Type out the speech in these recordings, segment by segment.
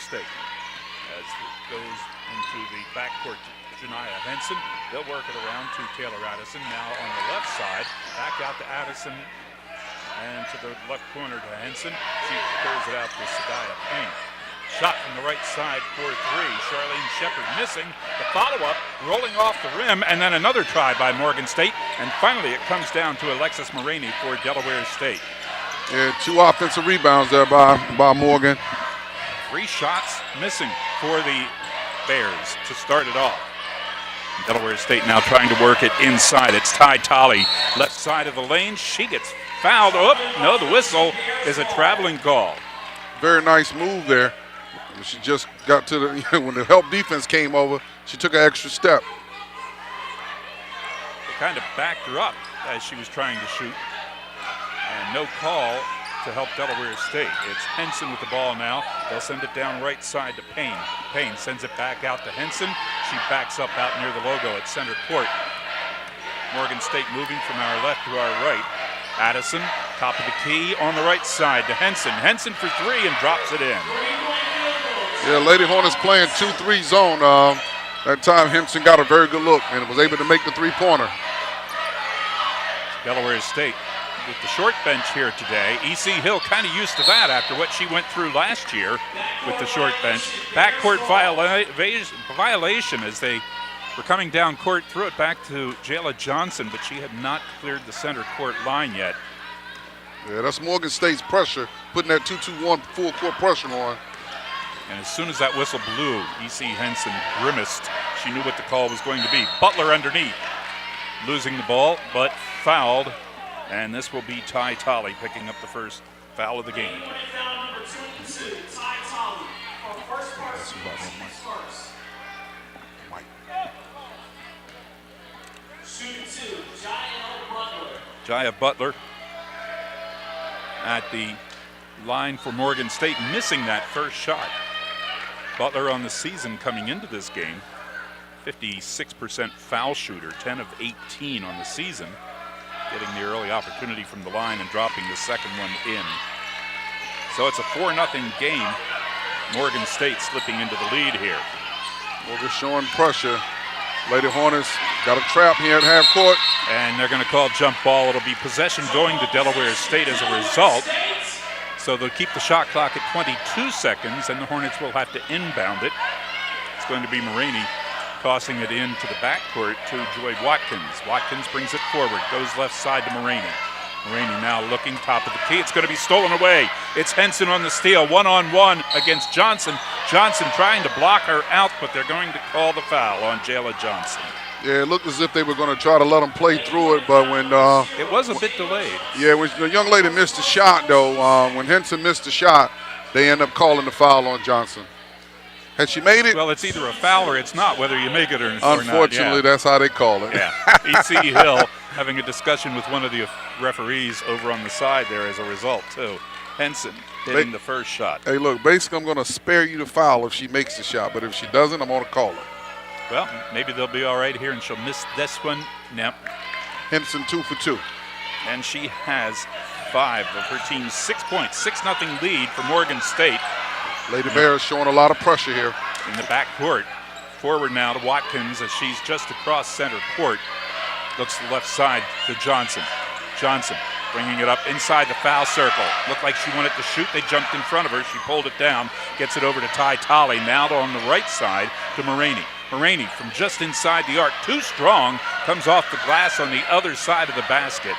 State. As it goes into the backcourt to Janiah Henson, they'll work it around to Taylor Addison. Now on the left side, back out to Addison and to the left corner to Henson. She throws it out to Sadaya Payne. Shot from the right side for three. Charlene Shepard missing. The follow-up, rolling off the rim, and then another try by Morgan State. And finally, it comes down to Alexis Maraney for Delaware State. Yeah, 2 offensive rebounds there by Morgan. 3 shots missing for the Bears to start it off. Delaware State now trying to work it inside. It's Ty Tolley, left side of the lane. She gets fouled. Oh, no, the whistle is a traveling call. Very nice move there. She just got to the, when the help defense came over, she took an extra step. They kind of backed her up as she was trying to shoot. And no call to help Delaware State. It's Henson with the ball now. They'll send it down right side to Payne. Payne sends it back out to Henson. She backs up out near the logo at center court. Morgan State moving from our left to our right. Addison, top of the key on the right side to Henson. Henson for 3 and drops it in. Yeah, Lady Hornets playing 2-3 zone. That time Henson got a very good look and was able to make the 3-pointer. Delaware State with the short bench here today. E.C. Hill kind of used to that after what she went through last year with the short bench. Backcourt violation as they were coming down court, threw it back to Jayla Johnson, but she had not cleared the center court line yet. Yeah, that's Morgan State's pressure, putting that 2-2-1 full court pressure on. And as soon as that whistle blew, E.C. Henson grimaced. She knew what the call was going to be. Butler underneath, losing the ball, but fouled. And this will be Ty Tolley picking up the first foul of the game. Jaya Butler at the line for Morgan State, missing that first shot. Butler on the season coming into this game, 56% foul shooter, 10 of 18 on the season, getting the early opportunity from the line and dropping the second one in. So it's a 4-0 game. Morgan State slipping into the lead here. Morgan showing pressure. Lady Hornets got a trap here at half court. And they're going to call jump ball. It'll be possession going to Delaware State as a result. So they'll keep the shot clock at 22 seconds, and the Hornets will have to inbound it. It's going to be Maraney tossing it into the backcourt to Joy Watkins. Watkins brings it forward, goes left side to Maraney. Maraney now looking top of the key. It's going to be stolen away. It's Henson on the steal, one-on-one against Johnson. Johnson trying to block her out, but they're going to call the foul on Jayla Johnson. Yeah, it looked as if they were going to try to let them play through it, but when it was a bit delayed. Yeah, when the young lady missed the shot, though, when Henson missed the shot, they end up calling the foul on Johnson. Had she made it? Well, it's either a foul or it's not, whether you make it or not. Unfortunately, that's how they call it. Yeah. E.C. Hill having a discussion with one of the referees over on the side there as a result, too. Henson hitting the first shot. Hey, look, basically I'm going to spare you the foul if she makes the shot, but if she doesn't, I'm going to call her. Well, maybe they'll be all right here, and she'll miss this one. Nope. Henson 2 for 2. And she has 5 of her team's 6 points. 6-0 lead for Morgan State. Lady Bears showing a lot of pressure here. In the backcourt. Forward now to Watkins as she's just across center court. Looks to the left side to Johnson. Johnson bringing it up inside the foul circle. Looked like she wanted to shoot. They jumped in front of her. She pulled it down. Gets it over to Ty Tolley. Now on the right side to Maraney. Maraney from just inside the arc, too strong, comes off the glass on the other side of the basket.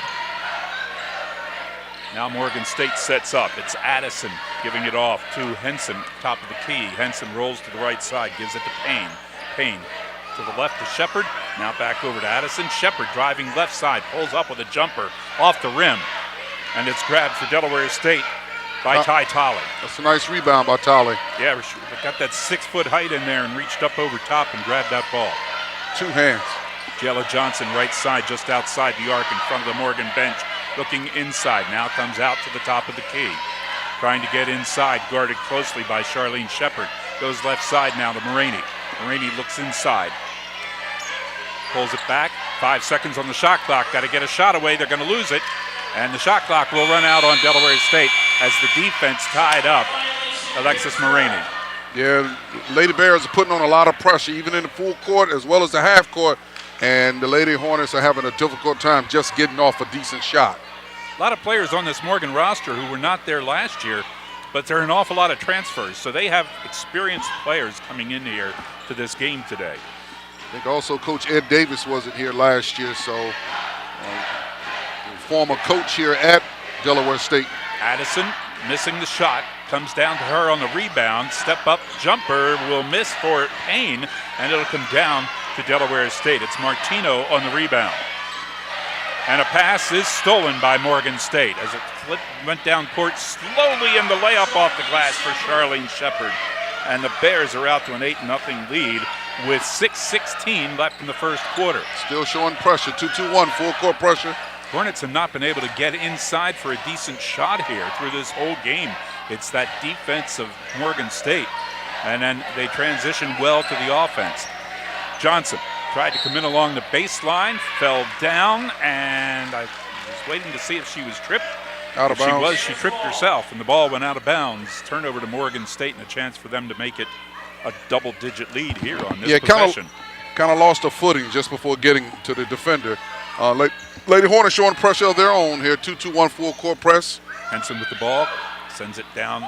Now Morgan State sets up. It's Addison giving it off to Henson, top of the key. Henson rolls to the right side, gives it to Payne. Payne to the left to Shepard. Now back over to Addison. Shepard driving left side, pulls up with a jumper off the rim. And it's grabbed for Delaware State by Ty Tolley. That's a nice rebound by Tolley. Yeah, got that 6-foot height in there and reached up over top and grabbed that ball. 2 hands. Jayla Johnson right side, just outside the arc in front of the Morgan bench, looking inside. Now comes out to the top of the key. Trying to get inside, guarded closely by Charlene Shepard. Goes left side now to Maraney. Maraney looks inside. Pulls it back. 5 seconds on the shot clock. Got to get a shot away. They're going to lose it. And the shot clock will run out on Delaware State as the defense tied up Alexis Maraney. Yeah, Lady Bears are putting on a lot of pressure, even in the full court as well as the half court, and the Lady Hornets are having a difficult time just getting off a decent shot. A lot of players on this Morgan roster who were not there last year, but there are an awful lot of transfers, so they have experienced players coming in here to this game today. I think also Coach Ed Davis wasn't here last year, so former coach here at Delaware State. Addison missing the shot, comes down to her on the rebound, step up jumper will miss for Payne, and it'll come down to Delaware State. It's Martino on the rebound. And a pass is stolen by Morgan State as it went down court slowly, and the layup off the glass for Charlene Shepard. And the Bears are out to an 8-0 lead with 6:16 left in the first quarter. Still showing pressure, 2-2-1, full court pressure. Hornets have not been able to get inside for a decent shot here through this whole game. It's that defense of Morgan State. And then they transition well to the offense. Johnson tried to come in along the baseline, fell down, and I was waiting to see if she was tripped. Out of bounds. She tripped herself, and the ball went out of bounds. Turnover to Morgan State, and a chance for them to make it a double-digit lead here on this possession. Kind of lost her footing just before getting to the defender. Lady Hornets showing pressure of their own here, 2-2-1 full court press. Henson with the ball, sends it down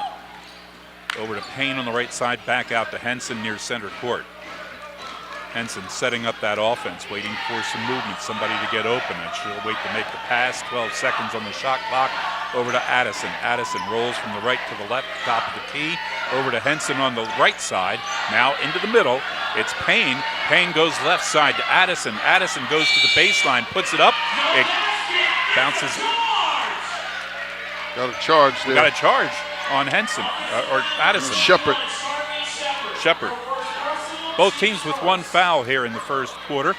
over to Payne on the right side, back out to Henson near center court. Henson setting up that offense, waiting for some movement, somebody to get open, and she'll wait to make the pass. 12 seconds on the shot clock. Over to Addison. Addison rolls from the right to the left, top of the key. Over to Henson on the right side. Now into the middle. It's Payne. Payne goes left side to Addison. Addison goes to the baseline, puts it up. It bounces. Got a charge there. Got a charge on Henson, or Addison. Shepard. Both teams with one foul here in the first quarter.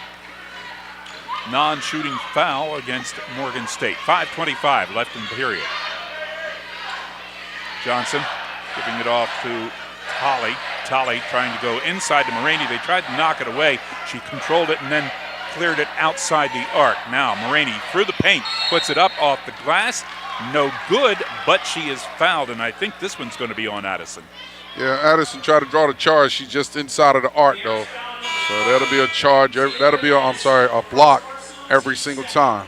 Non-shooting foul against Morgan State. 5:25 left in the period. Johnson giving it off to Tolley. Tolley trying to go inside to Maraney. They tried to knock it away. She controlled it and then cleared it outside the arc. Now Maraney through the paint, puts it up off the glass. No good, but she is fouled, and I think this one's going to be on Addison. Yeah, Addison tried to draw the charge. She's just inside of the arc, though. So that'll be a charge. That'll be a block every single time.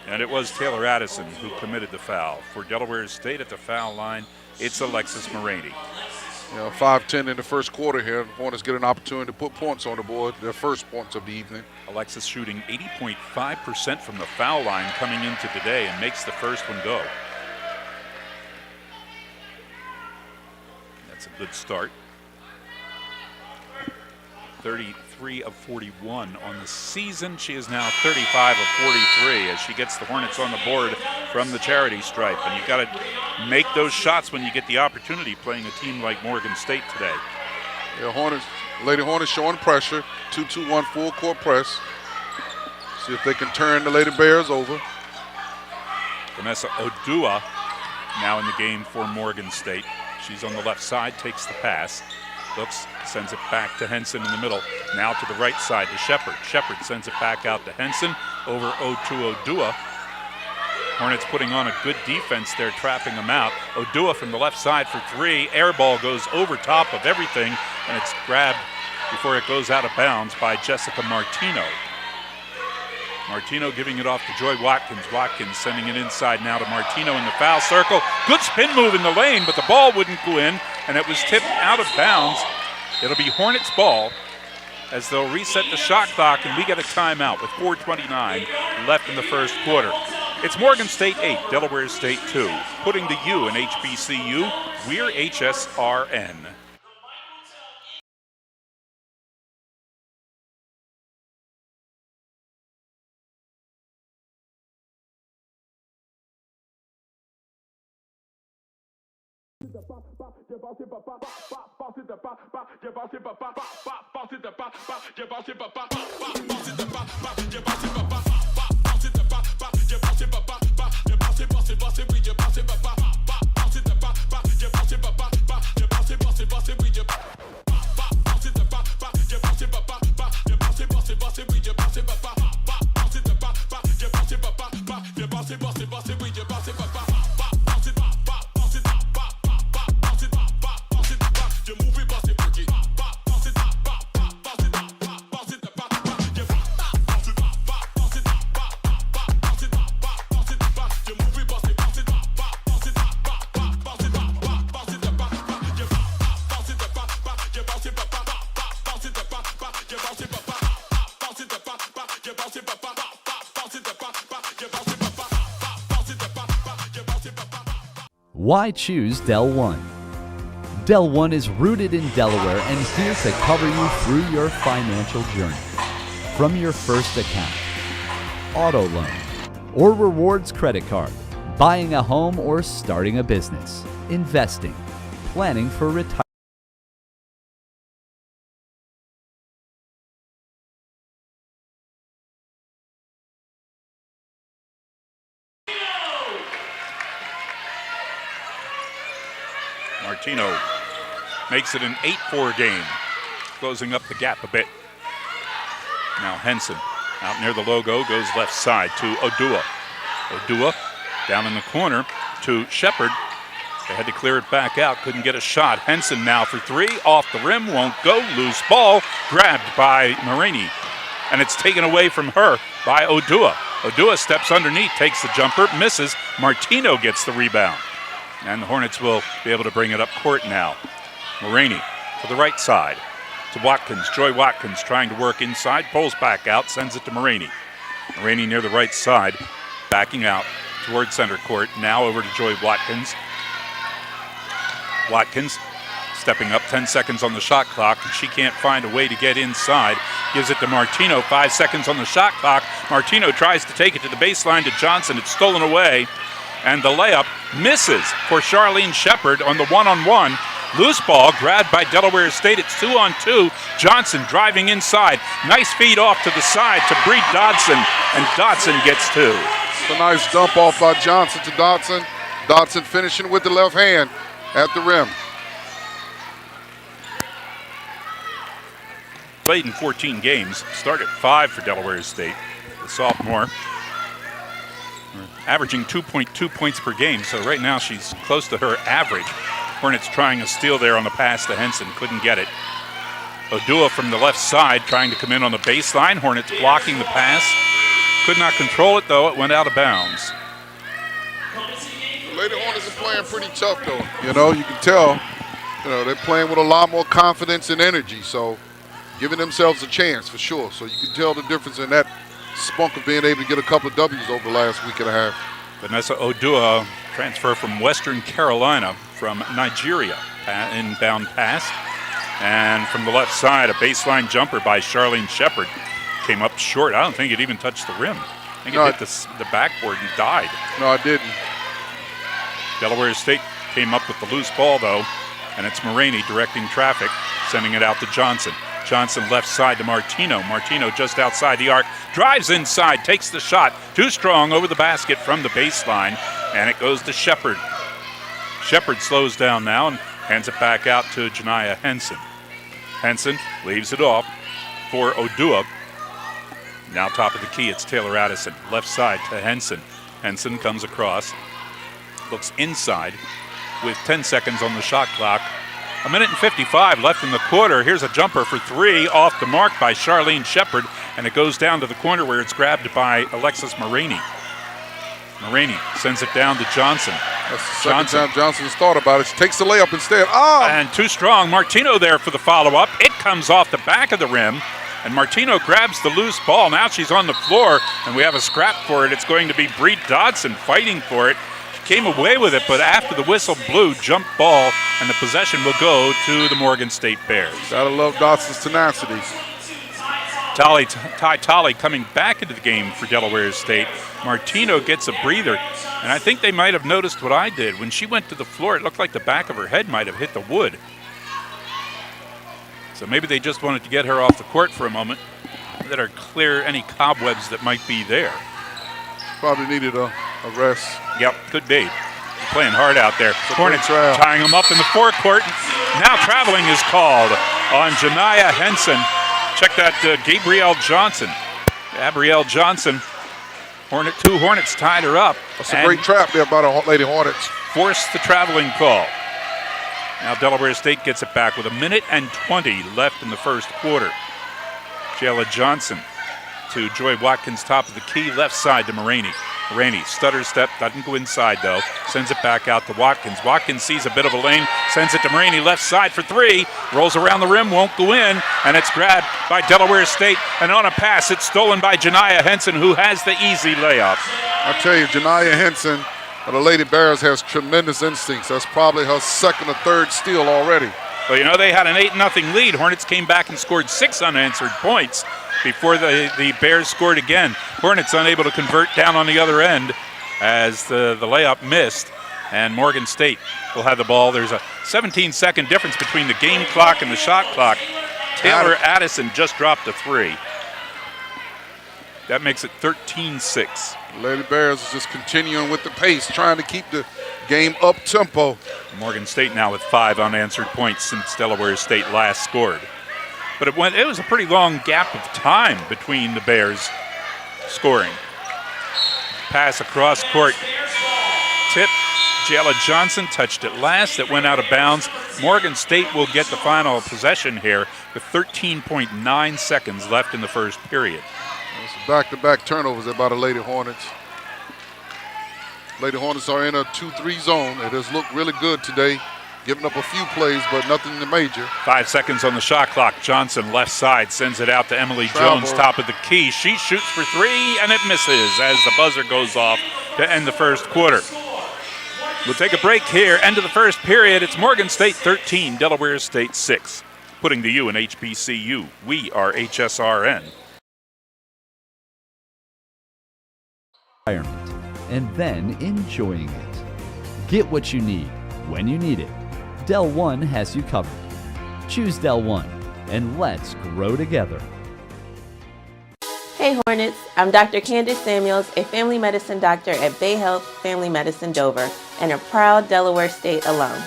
And it was Taylor Addison who committed the foul. For Delaware State at the foul line, it's Alexis Maraney. 5:10 in the first quarter here. The Hornets get an opportunity to put points on the board, their first points of the evening. Alexis shooting 80.5% from the foul line coming into today and makes the first one go. That's a good start. 33 of 41 on the season. She is now 35 of 43 as she gets the Hornets on the board from the charity stripe. And you've got to make those shots when you get the opportunity playing a team like Morgan State today. Yeah, Lady Hornets showing pressure. 2-2-1 full court press. See if they can turn the Lady Bears over. Vanessa Odua now in the game for Morgan State. She's on the left side, takes the pass. Looks, sends it back to Henson in the middle. Now to the right side to Shepard. Shepard sends it back out to Henson. Over to Odua. Hornets putting on a good defense there, trapping them out. Odua from the left side for three. Air ball goes over top of everything, and it's grabbed before it goes out of bounds by Jessica Martino. Martino giving it off to Joy Watkins. Watkins sending it inside now to Martino in the foul circle. Good spin move in the lane, but the ball wouldn't go in, and it was tipped out of bounds. It'll be Hornets ball as they'll reset the shot clock, and we get a timeout with 4:29 left in the first quarter. It's Morgan State 8, Delaware State 2. Putting the U in HBCU, we're HSRN. Why choose Del One? Del One is rooted in Delaware and here to cover you through your financial journey. From your first account, auto loan, or rewards credit card, buying a home or starting a business, investing, planning for retirement. Martino makes it an 8-4 game, closing up the gap a bit. Now Henson out near the logo goes left side to Odua. Odua down in the corner to Shepard. They had to clear it back out, couldn't get a shot. Henson now for three, off the rim, won't go, loose ball, grabbed by Marini. And it's taken away from her by Odua. Odua steps underneath, takes the jumper, misses. Martino gets the rebound. And the Hornets will be able to bring it up court now. Marini to the right side to Watkins. Joy Watkins trying to work inside, pulls back out, sends it to Marini. Marini near the right side, backing out toward center court. Now over to Joy Watkins. Watkins stepping up, 10 seconds on the shot clock. She can't find a way to get inside. Gives it to Martino, 5 seconds on the shot clock. Martino tries to take it to the baseline to Johnson. It's stolen away. And the layup misses for Charlene Shepard on the one-on-one. Loose ball grabbed by Delaware State. It's 2-on-2. Johnson driving inside. Nice feed off to the side to Bree Dodson, and Dodson gets two. It's a nice dump off by Johnson to Dodson. Dodson finishing with the left hand at the rim. Played in 14 games. Started 5 for Delaware State. The sophomore averaging 2.2 points per game, so right now she's close to her average. Hornets trying a steal there on the pass to Henson, couldn't get it. Odua from the left side trying to come in on the baseline. Hornets blocking the pass. Could not control it though, it went out of bounds. The Lady Hornets are playing pretty tough though. You know, you can tell, they're playing with a lot more confidence and energy, so giving themselves a chance for sure. So you can tell the difference in that spunk of being able to get a couple of W's over the last week and a half. Vanessa Odua, transfer from Western Carolina from Nigeria, inbound pass. And from the left side, a baseline jumper by Charlene Shepard. Came up short. I don't think it even touched the rim. I think it hit the backboard and died. No, it didn't. Delaware State came up with the loose ball, though, and it's Marini directing traffic, sending it out to Johnson. Johnson left side to Martino. Martino just outside the arc, drives inside, takes the shot. Too strong over the basket from the baseline, and it goes to Shepard. Shepard slows down now and hands it back out to Janiyah Henson. Henson leaves it off for Odua. Now top of the key, it's Taylor Addison. Left side to Henson. Henson comes across, looks inside with 10 seconds on the shot clock. 1:55 left in the quarter. Here's a jumper for three off the mark by Charlene Shepard, and it goes down to the corner where it's grabbed by Alexis Marini. Marini sends it down to Johnson. That's the second time Johnson's thought about it. She takes the layup instead. Oh! And too strong. Martino there for the follow-up. It comes off the back of the rim, and Martino grabs the loose ball. Now she's on the floor, and we have a scrap for it. It's going to be Bree Dodson fighting for it. Came away with it, but after the whistle blew, jump ball, and the possession will go to the Morgan State Bears. Gotta love Dodson's tenacity. Ty Tolley coming back into the game for Delaware State. Martino gets a breather, and I think they might have noticed what I did. When she went to the floor, it looked like the back of her head might have hit the wood. So maybe they just wanted to get her off the court for a moment, let her clear any cobwebs that might be there. Probably needed a rest. Yep, could be. Playing hard out there. Hornets trail. tying them up in the forecourt. Now traveling is called on Janiyah Henson. Check that, Gabrielle Johnson. Gabrielle Johnson. Two Hornets tied her up. That's a great trap there by the Lady Hornets. Forced the traveling call. Now Delaware State gets it back with 1:20 left in the first quarter. Jayla Johnson to Joy Watkins, top of the key, left side to Marini. Marini, stutter step, doesn't go inside though, sends it back out to Watkins. Watkins sees a bit of a lane, sends it to Marini, left side for three, rolls around the rim, won't go in, and it's grabbed by Delaware State, and on a pass, it's stolen by Janiyah Henson, who has the easy layup. I tell you, Janiyah Henson But the Lady Bears has tremendous instincts. That's probably her second or third steal already. Well, you know, they had an 8-0 lead. Hornets came back and scored 6 unanswered points before the Bears scored again. Hornets unable to convert down on the other end as the layup missed, and Morgan State will have the ball. There's a 17-second difference between the game clock and the shot clock. Taylor Addison just dropped a 3. That makes it 13-6. Lady Bears is just continuing with the pace, trying to keep the game up-tempo. Morgan State now with 5 unanswered points since Delaware State last scored. But it was a pretty long gap of time between the Bears scoring. Pass across court. Tip. Jayla Johnson touched it last. It went out of bounds. Morgan State will get the final possession here with 13.9 seconds left in the first period. It's back-to-back turnovers by the Lady Hornets. Lady Hornets are in a 2-3 zone. It has looked really good today, giving up a few plays, but nothing in the major. 5 seconds on the shot clock. Johnson left side sends it out to Emily Jones, top of the key. She shoots for 3, and it misses as the buzzer goes off to end the first quarter. We'll take a break here. End of the first period. It's Morgan State 13, Delaware State 6. Putting the U in HBCU. We are HSRN. And then enjoying it. Get what you need when you need it. Del One has you covered. Choose Del One, and let's grow together. Hey Hornets, I'm Dr. Candace Samuels, a family medicine doctor at Bay Health Family Medicine Dover and a proud Delaware State alum.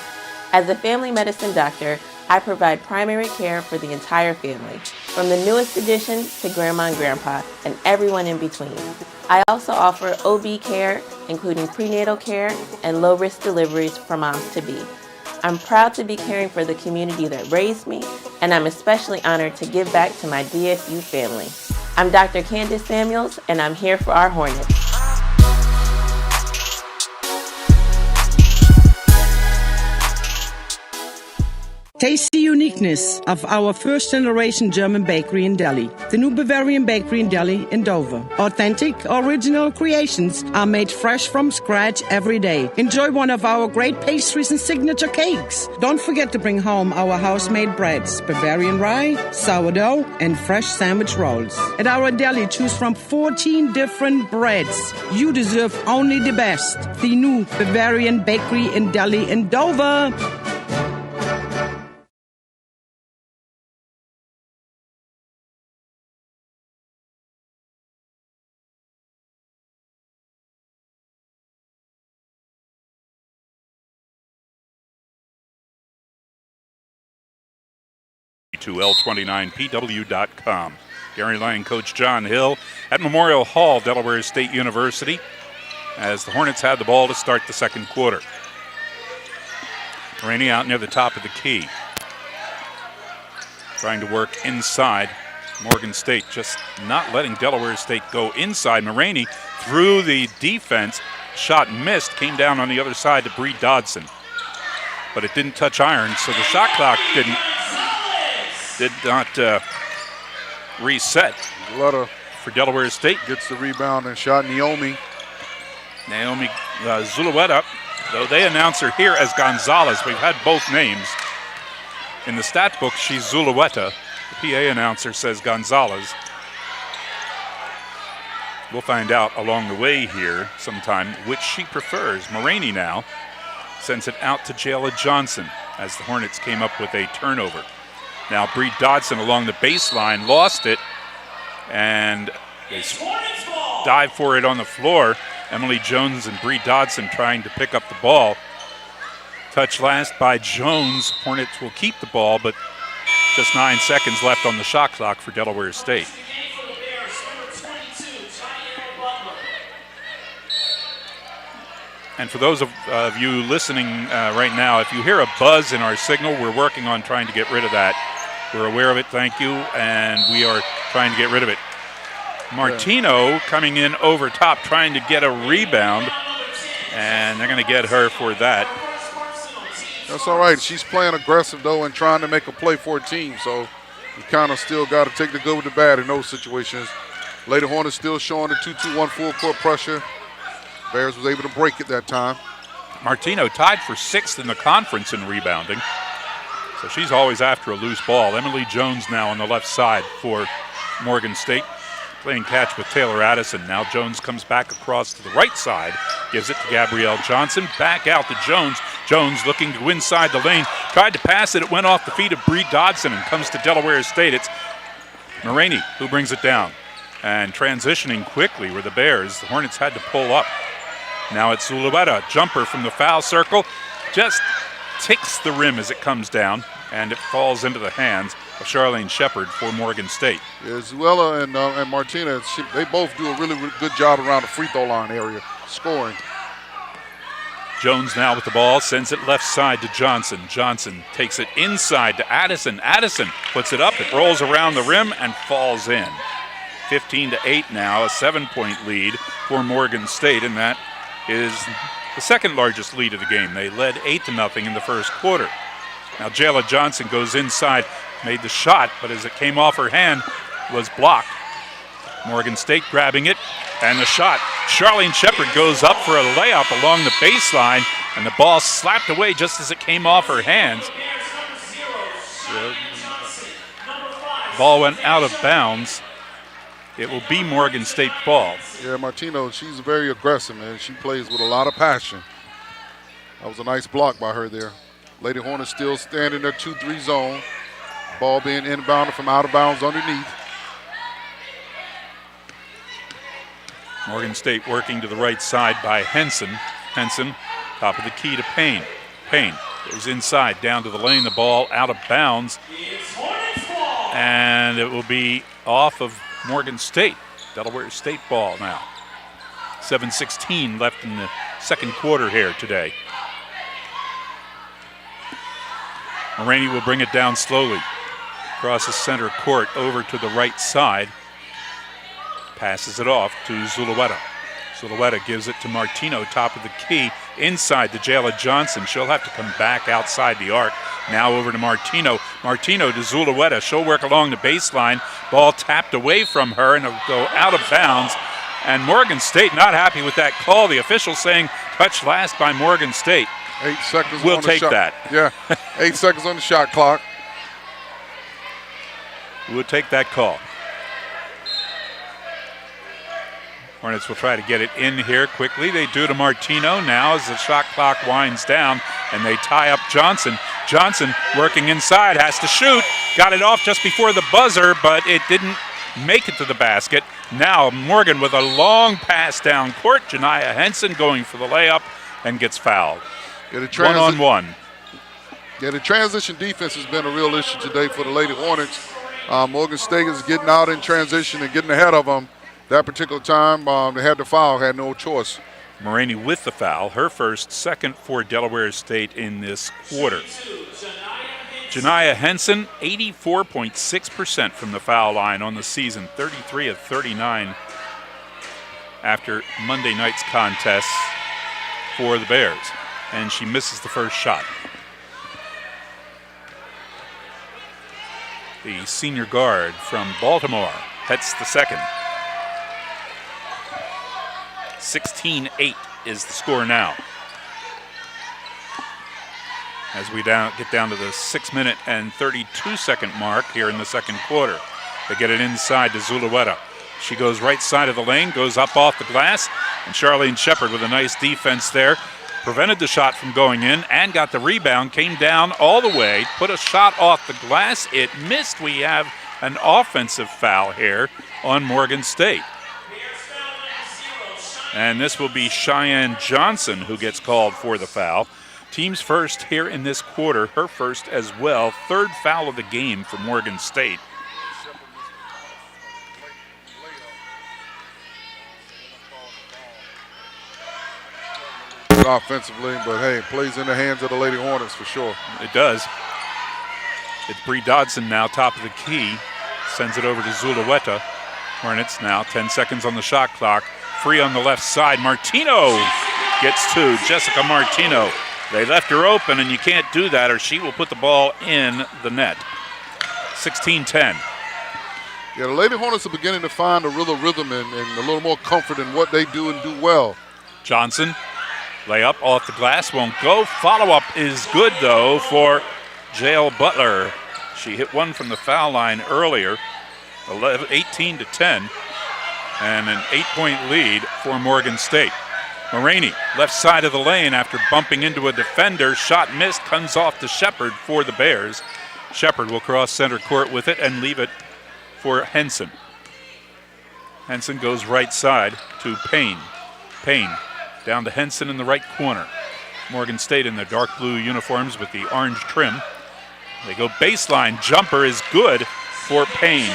As a family medicine doctor, I provide primary care for the entire family, from the newest addition to grandma and grandpa and everyone in between. I also offer OB care, including prenatal care and low-risk deliveries for moms-to-be. I'm proud to be caring for the community that raised me, and I'm especially honored to give back to my DSU family. I'm Dr. Candace Samuels, and I'm here for our Hornets. Taste the uniqueness of our first-generation German bakery in Delhi. The new Bavarian bakery in Delhi in Dover. Authentic, original creations are made fresh from scratch every day. Enjoy one of our great pastries and signature cakes. Don't forget to bring home our house-made breads, Bavarian rye, sourdough, and fresh sandwich rolls. At our deli, choose from 14 different breads. You deserve only the best. The new Bavarian bakery in Delhi in Dover. To L29PW.com. Gary Lyon, Coach John Hill at Memorial Hall, Delaware State University, as the Hornets had the ball to start the second quarter. Rainey out near the top of the key. Trying to work inside. Morgan State just not letting Delaware State go inside. Maraney through the defense. Shot missed. Came down on the other side to Bree Dodson. But it didn't touch iron, so the shot clock did not reset. For Delaware State. Gets the rebound and shot. Naomi Zulueta, though they announce her here as Gonzalez. We've had both names. In the stat book, she's Zulueta. The PA announcer says Gonzalez. We'll find out along the way here sometime which she prefers. Maraney now sends it out to Jayla Johnson as the Hornets came up with a turnover. Now Bree Dodson along the baseline lost it, and they dive for it on the floor. Emily Jones and Bree Dodson trying to pick up the ball. Touch last by Jones. Hornets will keep the ball, but just 9 seconds left on the shot clock for Delaware State. And for those of you listening right now, if you hear a buzz in our signal, we're working on trying to get rid of that. We're aware of it, thank you, and we are trying to get rid of it. Martino coming in over top, trying to get a rebound, and they're going to get her for that. That's all right. She's playing aggressive, though, and trying to make a play for a team, so you kind of still got to take the good with the bad in those situations. Lady Hornets still showing the 2-2-1 full court pressure. Bears was able to break it that time. Martino tied for 6th in the conference in rebounding. So she's always after a loose ball. Emily Jones now on the left side for Morgan State, playing catch with Taylor Addison. Now Jones comes back across to the right side, gives it to Gabrielle Johnson. Back out to Jones. Jones looking to go inside the lane. Tried to pass it. It went off the feet of Bree Dodson and comes to Delaware State. It's Maroney who brings it down. And transitioning quickly were the Bears. The Hornets had to pull up. Now it's Zulueta. Jumper from the foul circle. Just ticks the rim as it comes down, and it falls into the hands of Charlene Shepard for Morgan State. Yeah, Zuela and Martina, they both do a really good job around the free throw line area, scoring. Jones now with the ball, sends it left side to Johnson. Johnson takes it inside to Addison. Addison puts it up. It rolls around the rim and falls in. 15-8 now, a 7-point lead for Morgan State, and that is the second largest lead of the game. They led 8-0 in the first quarter. Now Jayla Johnson goes inside, made the shot, but as it came off her hand, was blocked. Morgan State grabbing it, and the shot. Charlene Shepard goes up for a layup along the baseline, and the ball slapped away just as it came off her hands. The ball went out of bounds. It will be Morgan State ball. Yeah, Martino, she's very aggressive, man. She plays with a lot of passion. That was a nice block by her there. Lady Hornets still standing in their 2-3 zone. Ball being inbounded from out of bounds underneath. Morgan State working to the right side by Henson. Henson, top of the key to Payne. Payne goes inside, down to the lane. The ball out of bounds. And it will be off of Morgan State. Delaware State ball now. 7:16 left in the second quarter here today. Maroney will bring it down slowly. Across the center court over to the right side. Passes it off to Zulueta. Zulueta gives it to Martino, top of the key, inside to Jayla Johnson. She'll have to come back outside the arc. Now over to Martino. Martino to Zulueta. She'll work along the baseline. Ball tapped away from her, and it'll go out of bounds. And Morgan State not happy with that call. The official saying touch last by Morgan State. 8 seconds We'll on the take shot. that. Yeah, 8 seconds on the shot clock. We'll take that call. Hornets will try to get it in here quickly. They do to Martino now as the shot clock winds down, and they tie up Johnson. Johnson working inside, has to shoot. Got it off just before the buzzer, but it didn't make it to the basket. Now Morgan with a long pass down court. Janiyah Henson going for the layup and gets fouled. Yeah, One-on-one. Yeah, the transition defense has been a real issue today for the Lady Hornets. Morgan State is getting out in transition and getting ahead of them. That particular time, they had the foul, had no choice. Maroney with the foul, her first, second for Delaware State in this quarter. Janiyah Henson, 84.6% from the foul line on the season, 33 of 39 after Monday night's contest for the Bears. And she misses the first shot. The senior guard from Baltimore hits the second. 16-8 is the score now. As we get down to the 6-minute and 32-second mark here in the second quarter. They get it inside to Zulueta. She goes right side of the lane, goes up off the glass, and Charlene Shepard with a nice defense there. Prevented the shot from going in and got the rebound, came down all the way, put a shot off the glass. It missed. We have an offensive foul here on Morgan State. And this will be Cheyenne Johnson who gets called for the foul. Team's first here in this quarter, her first as well. Third foul of the game for Morgan State. Offensively, but hey, plays in the hands of the Lady Hornets for sure. It does. It's Bree Dodson now, top of the key. Sends it over to Zulueta. Hornets now, 10 seconds on the shot clock. Free on the left side. Martino gets two. Jessica Martino. They left her open, and you can't do that, or she will put the ball in the net. 16-10. Yeah, the Lady Hornets are beginning to find a real rhythm and a little more comfort in what they do and do well. Johnson, layup off the glass, won't go. Follow-up is good, though, for Jael Butler. She hit one from the foul line earlier, 18-10, and an 8-point lead for Morgan State. Maroney, left side of the lane after bumping into a defender. Shot missed, comes off to Shepard for the Bears. Shepard will cross center court with it and leave it for Henson. Henson goes right side to Payne. Payne down to Henson in the right corner. Morgan State in their dark blue uniforms with the orange trim. They go baseline. Jumper is good for Payne.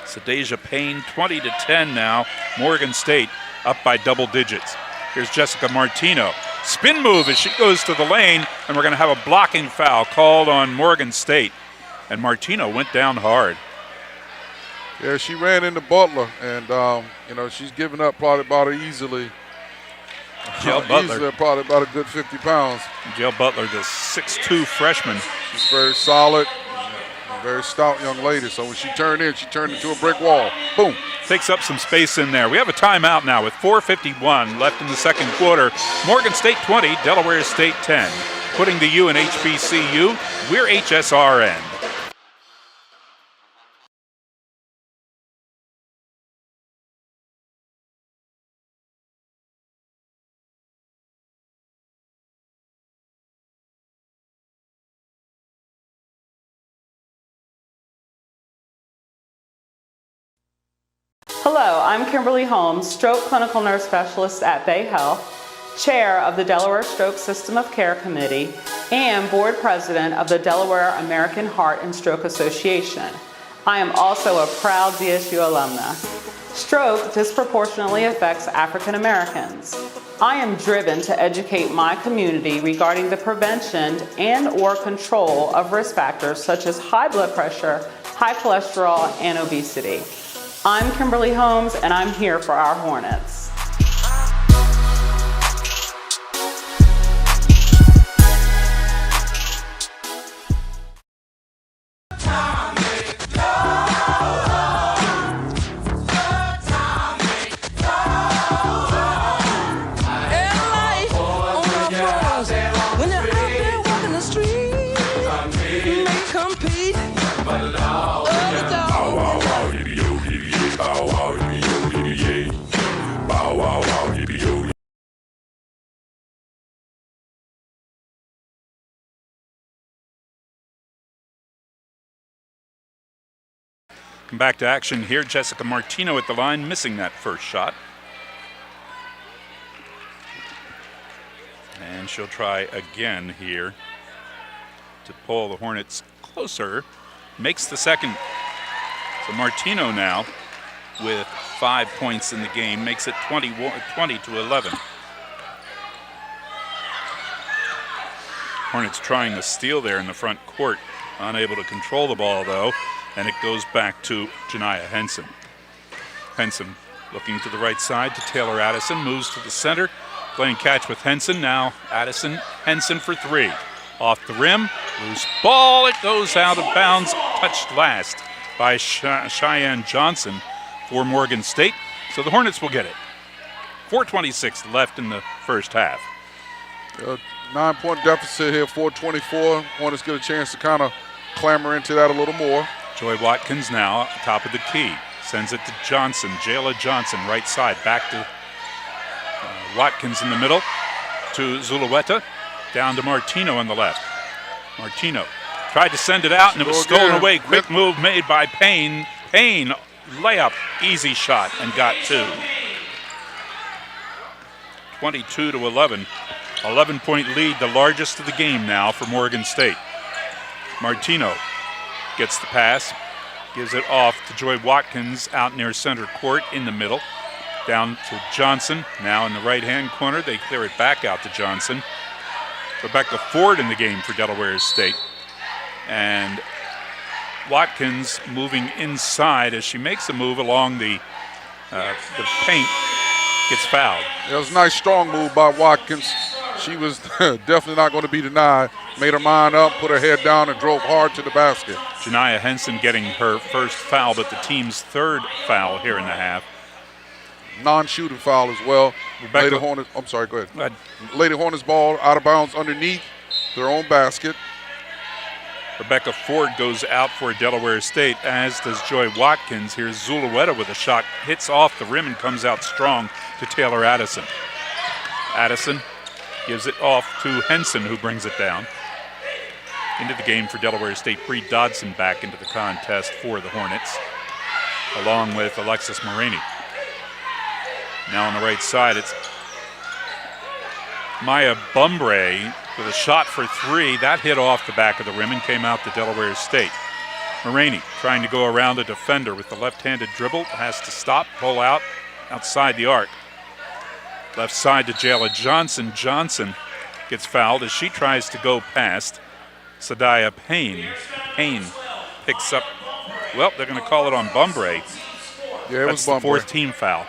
Sadeja Payne, 20-10 now. Morgan State up by double digits. Here's Jessica Martino. Spin move as she goes to the lane, and we're going to have a blocking foul called on Morgan State. And Martino went down hard. Yeah, she ran into Butler, and she's given up probably about easily. Jael Butler. Easily probably about a good 50 pounds. Jael Butler, the 6'2" freshman. She's very solid, very stout young lady. So when she turned into a brick wall. Boom. Takes up some space in there. We have a timeout now with 4:51 left in the second quarter. Morgan State 20, Delaware State 10. Putting the U in HBCU, we're HSRN. Hello, I'm Kimberly Holmes, Stroke Clinical Nurse Specialist at Bay Health, Chair of the Delaware Stroke System of Care Committee, and Board President of the Delaware American Heart and Stroke Association. I am also a proud DSU alumna. Stroke disproportionately affects African Americans. I am driven to educate my community regarding the prevention and/or control of risk factors such as high blood pressure, high cholesterol, and obesity. I'm Kimberly Holmes, and I'm here for our Hornets. Come back to action here. Jessica Martino at the line, missing that first shot. And she'll try again here to pull the Hornets closer. Makes the second. So Martino now with 5 points in the game, makes it 20-11. Hornets trying to steal there in the front court. Unable to control the ball, though. And it goes back to Janiah Henson. Henson looking to the right side to Taylor Addison. Moves to the center. Playing catch with Henson. Now Addison. Henson for three. Off the rim. Loose ball. It goes out of bounds. Touched last by Cheyenne Johnson for Morgan State. So the Hornets will get it. 4:26 left in the first half. 9-point deficit here, 4:24. Hornets get a chance to kind of clamber into that a little more. Joy Watkins now top of the key. Sends it to Johnson. Jayla Johnson, right side. Back to Watkins in the middle. To Zulueta. Down to Martino on the left. Martino tried to send it out, and it was stolen away. Quick move made by Payne. Payne, layup, easy shot, and got two. 22-11. 11-point lead, the largest of the game now for Morgan State. Martino gets the pass, gives it off to Joy Watkins out near center court in the middle. Down to Johnson, now in the right-hand corner. They clear it back out to Johnson. Rebecca Ford in the game for Delaware State. And Watkins moving inside as she makes a move along the paint, gets fouled. It was a nice, strong move by Watkins. She was definitely not going to be denied. Made her mind up, put her head down, and drove hard to the basket. Janiah Henson getting her first foul, but the team's third foul here in the half. non-shooting foul as well. Rebecca- Lady Hornets, I'm sorry, go ahead. Go ahead. Lady Hornets ball out of bounds underneath their own basket. Rebecca Ford goes out for Delaware State, as does Joy Watkins. Here's Zulueta with a shot, hits off the rim and comes out strong to Taylor Addison. Addison gives it off to Henson, who brings it down. Into the game for Delaware State, Bree Dodson back into the contest for the Hornets, along with Alexis Marini. Now on the right side, it's Maya Bumbre with a shot for three. That hit off the back of the rim and came out to Delaware State. Marini trying to go around a defender with the left-handed dribble, has to stop, pull out, outside the arc. Left side to Jayla Johnson. Johnson gets fouled as she tries to go past Sadaya Payne. Payne picks up, well, they're going to call it on Bumbre. Yeah, it That's was the Bumbre. fourth team foul.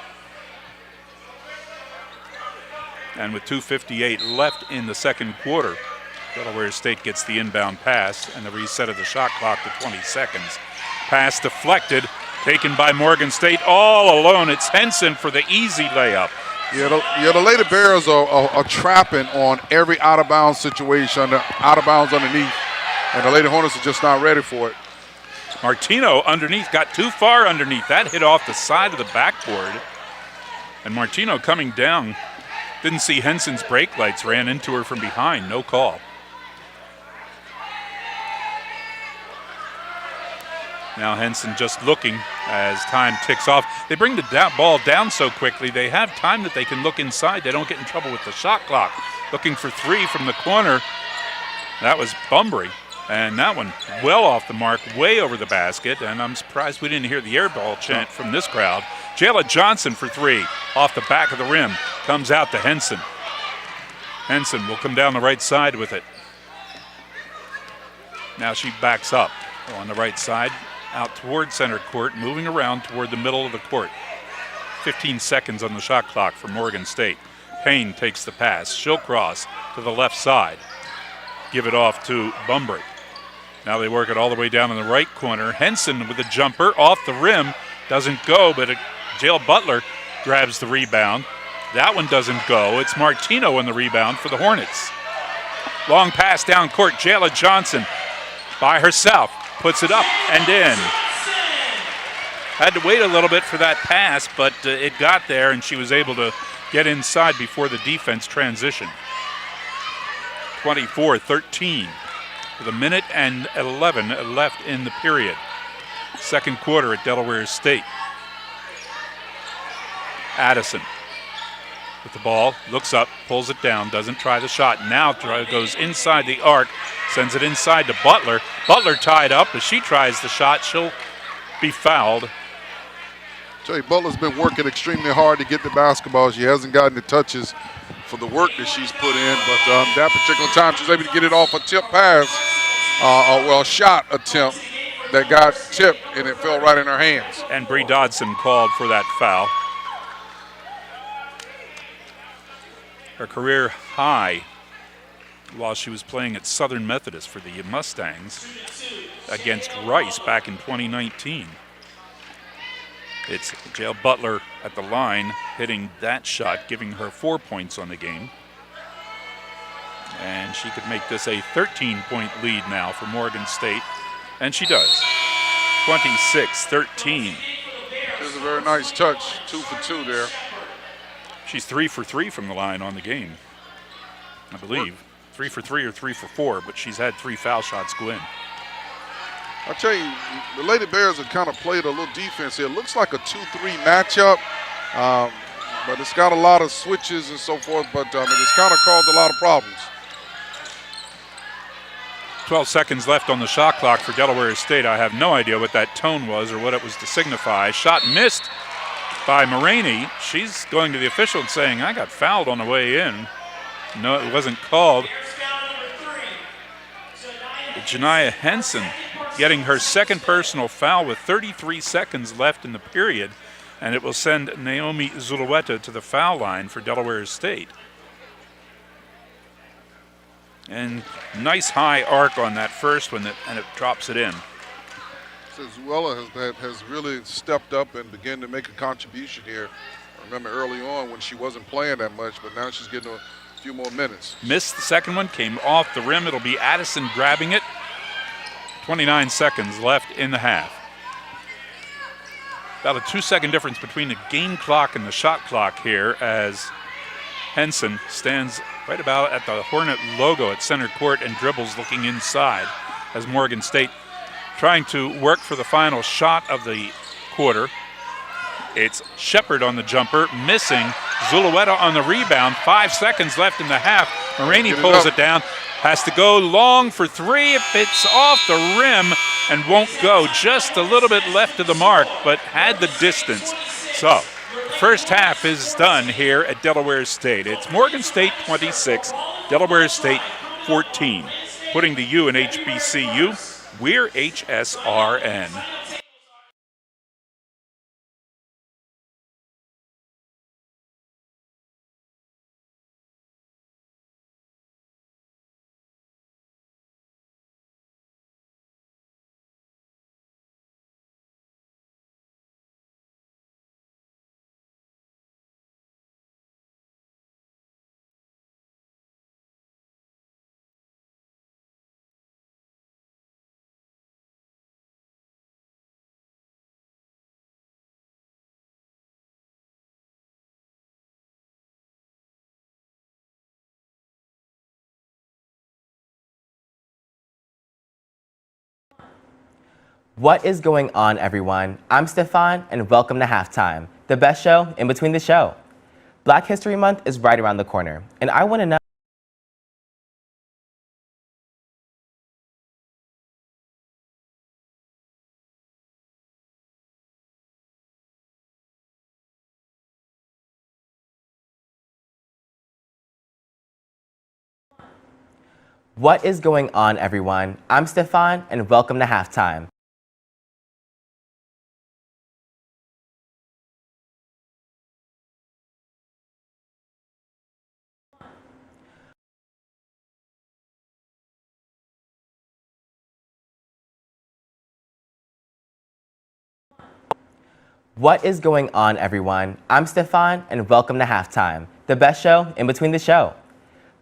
And with 2:58 left in the second quarter, Delaware State gets the inbound pass and the reset of the shot clock to 20 seconds. Pass deflected, taken by Morgan State all alone. It's Henson for the easy layup. Yeah, the Lady Bears are trapping on every out-of-bounds situation, out-of-bounds underneath, and the Lady Hornets are just not ready for it. Martino underneath, got too far underneath. That hit off the side of the backboard. And Martino coming down, didn't see Henson's brake lights, ran into her from behind, no call. Now Henson just looking as time ticks off. They bring the ball down so quickly, they have time that they can look inside. They don't get in trouble with the shot clock. Looking for three from the corner. That was Bumbre. And that one well off the mark, way over the basket. And I'm surprised we didn't hear the air ball chant from this crowd. Jayla Johnson for three, off the back of the rim. Comes out to Henson. Henson will come down the right side with it. Now she backs up on the right side, out toward center court, moving around toward the middle of the court. 15 seconds on the shot clock for Morgan State. Payne takes the pass. She'll cross to the left side. Give it off to Bumbre. Now they work it all the way down in the right corner. Henson with a jumper off the rim. Doesn't go, but Jael Butler grabs the rebound. That one doesn't go. It's Martino on the rebound for the Hornets. Long pass down court. Jayla Johnson by herself puts it up and in. Had to wait a little bit for that pass, but it got there and she was able to get inside before the defense transitioned. 24-13 with a minute and 11 left in the period. Second quarter at Delaware State. Addison with the ball, looks up, pulls it down, doesn't try the shot. Now goes inside the arc, sends it inside to Butler. Butler tied up. As she tries the shot, she'll be fouled. Tell you, Butler's been working extremely hard to get the basketball. She hasn't gotten the touches for the work that she's put in, but that particular time she was able to get it off a tip pass, shot attempt that got tipped and it fell right in her hands. And Bree Dodson called for that foul. Her career high while she was playing at Southern Methodist for the Mustangs against Rice back in 2019. It's Jael Butler at the line hitting that shot, giving her 4 points on the game. And she could make this a 13-point lead now for Morgan State, and she does. 26-13. There's a very nice touch, 2 for 2 there. She's 3 for 3 from the line on the game, I believe. 3 for 3 or 3 for 4, but she's had 3 foul shots go in. I'll tell you, the Lady Bears have kind of played a little defense here. It looks like a 2-3 matchup, but it's got a lot of switches and so forth, but it's kind of caused a lot of problems. 12 seconds left on the shot clock for Delaware State. I have no idea what that tone was or what it was to signify. Shot missed by Marini. She's going to the official and saying, I got fouled on the way in. No, it wasn't called. Janiyah Henson getting her second personal foul with 33 seconds left in the period, and it will send Naomi Zulueta to the foul line for Delaware State. And nice high arc on that first one, and it drops it in. So Zuela has really stepped up and begun to make a contribution here I remember early on when she wasn't playing that much, but now she's getting a few more minutes. Missed the second one, came off the rim. It'll be Addison grabbing it. 29 seconds left in the half. About a 2-second difference between the game clock and the shot clock here as Henson stands right about at the Hornet logo at center court and dribbles looking inside as Morgan State trying to work for the final shot of the quarter. It's Shepard on the jumper, missing. Zulueta on the rebound. 5 seconds left in the half. Maraney pulls it down. Has to go long for three. It's off the rim and won't go. Just a little bit left of the mark, but had the distance. So, first half is done here at Delaware State. It's Morgan State 26, Delaware State 14. Putting the U in HBCU, we're HSRN. What is going on, everyone? I'm Stefan, and welcome to Halftime, the best show in between the show. Black History Month is right around the corner, and I want to know what is going on, everyone? I'm Stefan, and welcome to Halftime. What is going on, everyone? I'm Stefan, and welcome to Halftime, the best show in between the show.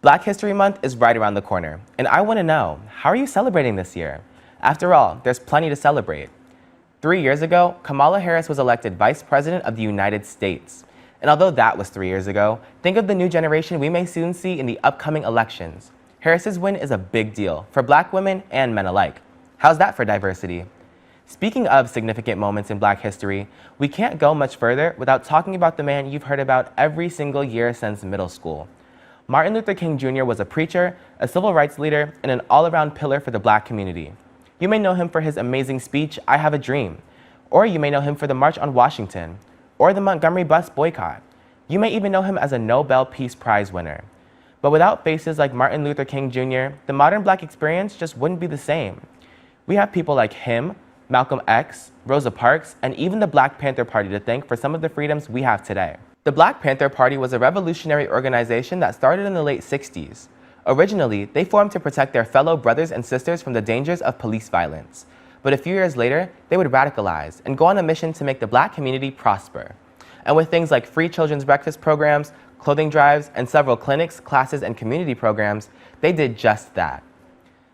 Black History Month is right around the corner, and I want to know, how are you celebrating this year? After all, there's plenty to celebrate. 3 years ago, Kamala Harris was elected Vice President of the United States. And although that was 3 years ago, think of the new generation we may soon see in the upcoming elections. Harris's win is a big deal for Black women and men alike. How's that for diversity? Speaking of significant moments in Black history, we can't go much further without talking about the man you've heard about every single year since middle school. Martin Luther King Jr. was a preacher, a civil rights leader, and an all-around pillar for the Black community. You may know him for his amazing speech, I Have a Dream, or you may know him for the March on Washington, or the Montgomery bus boycott. You may even know him as a Nobel Peace Prize winner. But without faces like Martin Luther King Jr., the modern Black experience just wouldn't be the same. We have people like him, Malcolm X, Rosa Parks, and even the Black Panther Party to thank for some of the freedoms we have today. The Black Panther Party was a revolutionary organization that started in the late 60s. Originally, they formed to protect their fellow brothers and sisters from the dangers of police violence. But a few years later, they would radicalize and go on a mission to make the Black community prosper. And with things like free children's breakfast programs, clothing drives, and several clinics, classes, and community programs, they did just that.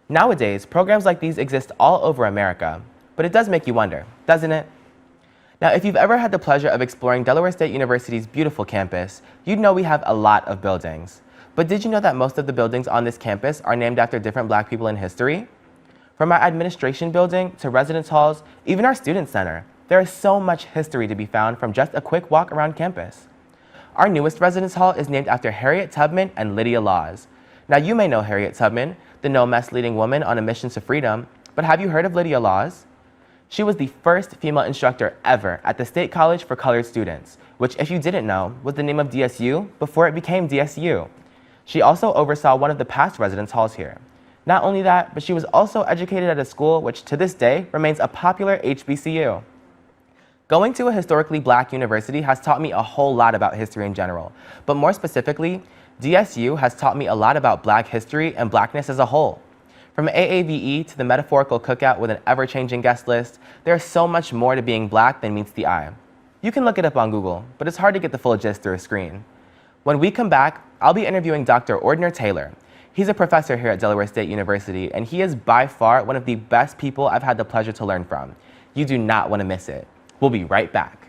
Nowadays, programs like these exist all over America. But it does make you wonder, doesn't it? Now, if you've ever had the pleasure of exploring Delaware State University's beautiful campus, you'd know we have a lot of buildings. But did you know that most of the buildings on this campus are named after different Black people in history? From our administration building to residence halls, even our student center, there is so much history to be found from just a quick walk around campus. Our newest residence hall is named after Harriet Tubman and Lydia Laws. Now, you may know Harriet Tubman, the no-mess leading woman on a mission to freedom, but have you heard of Lydia Laws? She was the first female instructor ever at the State College for Colored Students, which, if you didn't know, was the name of DSU before it became DSU. She also oversaw one of the past residence halls here. Not only that, but she was also educated at a school which to this day remains a popular HBCU. Going to a historically Black university has taught me a whole lot about history in general, but more specifically, DSU has taught me a lot about Black history and Blackness as a whole. From AAVE to the metaphorical cookout with an ever-changing guest list, there is so much more to being Black than meets the eye. You can look it up on Google, but it's hard to get the full gist through a screen. When we come back, I'll be interviewing Dr. Ordner Taylor. He's a professor here at Delaware State University, and he is by far one of the best people I've had the pleasure to learn from. You do not want to miss it. We'll be right back.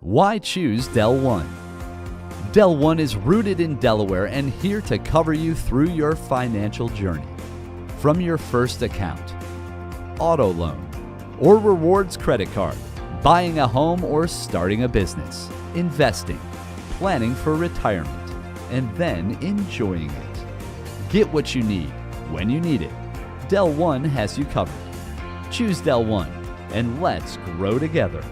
Why choose Del One? Del One is rooted in Delaware and here to cover you through your financial journey. From your first account, auto loan, or rewards credit card, buying a home or starting a business, investing, planning for retirement, and then enjoying it. Get what you need when you need it. Del One has you covered. Choose Del One and let's grow together.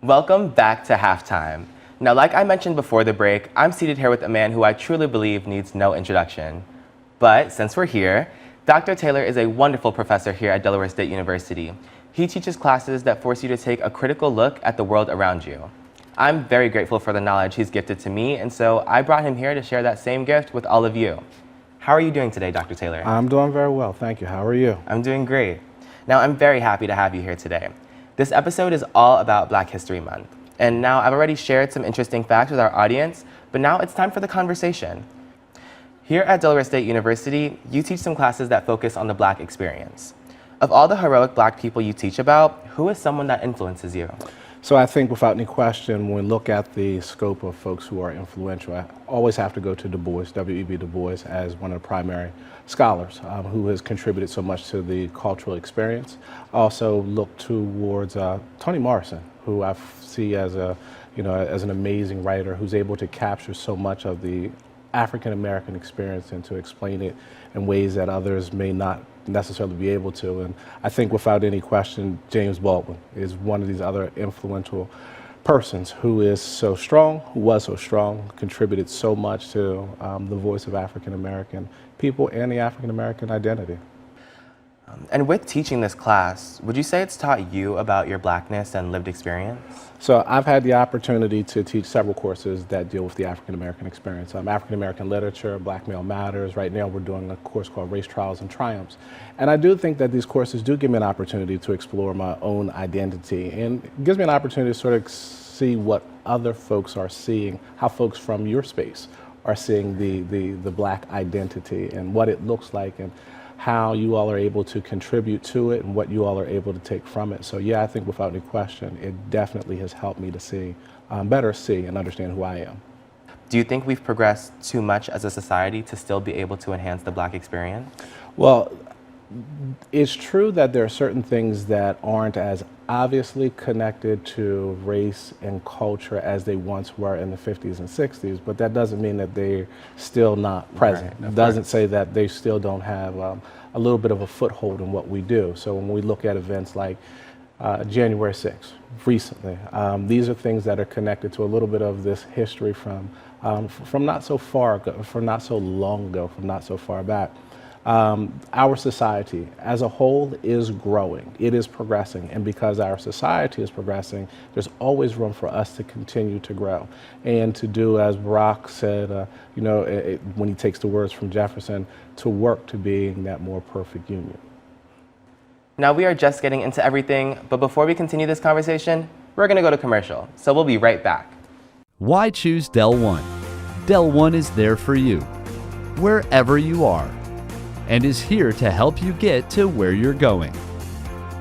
Welcome back to Halftime. Now, like I mentioned before the break, I'm seated here with a man who I truly believe needs no introduction. But since we're here, Dr. Taylor is a wonderful professor here at Delaware State University. He teaches classes that force you to take a critical look at the world around you. I'm very grateful for the knowledge he's gifted to me, and so I brought him here to share that same gift with all of you. How are you doing today, Dr. Taylor? I'm doing very well, thank you. How are you? I'm doing great. Now, I'm very happy to have you here today. This episode is all about Black History Month. And now I've already shared some interesting facts with our audience, but now it's time for the conversation. Here at Delaware State University, you teach some classes that focus on the Black experience. Of all the heroic Black people you teach about, who is someone that influences you? So I think without any question, when we look at the scope of folks who are influential, I always have to go to Du Bois, W.E.B. Du Bois, as one of the primary scholars who has contributed so much to the cultural experience. I also look towards Toni Morrison, who I see as as an amazing writer who's able to capture so much of the African American experience and to explain it in ways that others may not necessarily be able to. And I think without any question, James Baldwin is one of these other influential persons who is so strong, who was so strong, contributed so much to the voice of African American people and the African American identity. And with teaching this class, would you say it's taught you about your Blackness and lived experience? So I've had the opportunity to teach several courses that deal with the African American experience. African American literature, Black Male Matters. Right now we're doing a course called Race Trials and Triumphs. And I do think that these courses do give me an opportunity to explore my own identity, and it gives me an opportunity to sort of see what other folks are seeing, how folks from your space are seeing the Black identity and what it looks like, and how you all are able to contribute to it and what you all are able to take from it. So yeah, I think without any question, it definitely has helped me to see, better see and understand who I am. Do you think we've progressed too much as a society to still be able to enhance the Black experience? Well, it's true that there are certain things that aren't as obviously connected to race and culture as they once were in the 50s and 60s, but that doesn't mean that they're still not present. Right, it doesn't say that they still don't have a little bit of a foothold in what we do. So when we look at events like January 6th, recently, these are things that are connected to a little bit of this history from not so far ago, from not so long ago, from not so far back. Our society as a whole is growing, it is progressing, and because our society is progressing, there's always room for us to continue to grow and to do, as Barack said, when he takes the words from Jefferson, to work to being that more perfect union. Now we are just getting into everything, but before we continue this conversation, we're going to go to commercial, so we'll be right back. Why choose Del One? Del One is there for you, wherever you are, and is here to help you get to where you're going.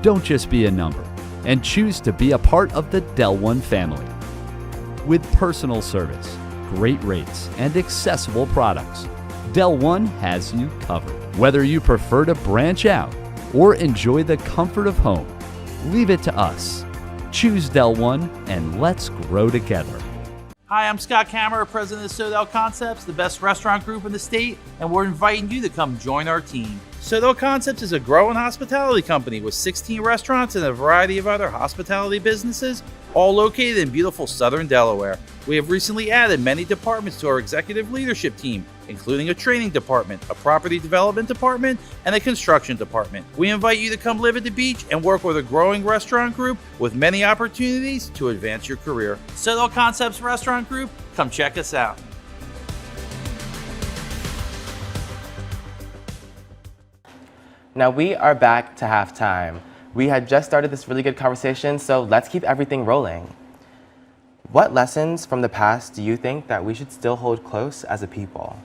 Don't just be a number. and choose to be a part of the Del One family. With personal service, great rates, and accessible products, Del One has you covered. Whether you prefer to branch out or enjoy the comfort of home, leave it to us. Choose Del One and let's grow together. Hi, I'm Scott Kammerer, president of Sodell Concepts, the best restaurant group in the state, and we're inviting you to come join our team. Sodell Concepts is a growing hospitality company with 16 restaurants and a variety of other hospitality businesses, all located in beautiful southern Delaware. We have recently added many departments to our executive leadership team, including a training department, a property development department, and a construction department. We invite you to come live at the beach and work with a growing restaurant group with many opportunities to advance your career. Sodell Concepts Restaurant Group, come check us out. Now we are back to halftime. We had just started this really good conversation, so let's keep everything rolling. What lessons from the past do you think that we should still hold close as a people?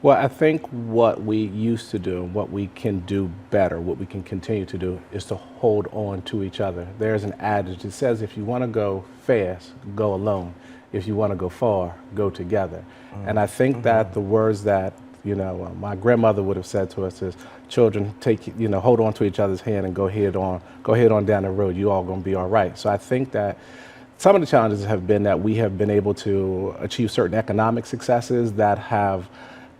Well, I think what we used to do, what we can do better, what we can continue to do is to hold on to each other. There's an adage that says if you want to go fast, go alone. If you want to go far, go together. And I think that the words that my grandmother would have said to us is, children, hold on to each other's hand and go head on down the road. You all gonna be all right. So I think that some of the challenges have been that we have been able to achieve certain economic successes that have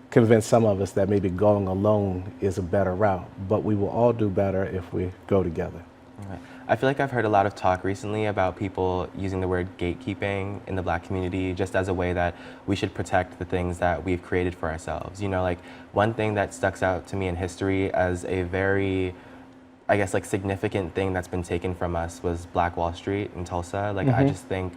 convinced some of us that maybe going alone is a better route. But we will all do better if we go together. Okay. I feel like I've heard a lot of talk recently about people using the word gatekeeping in the Black community just as a way that we should protect the things that we've created for ourselves. Like one thing that sticks out to me in history as a very, significant thing that's been taken from us was Black Wall Street in Tulsa. I just think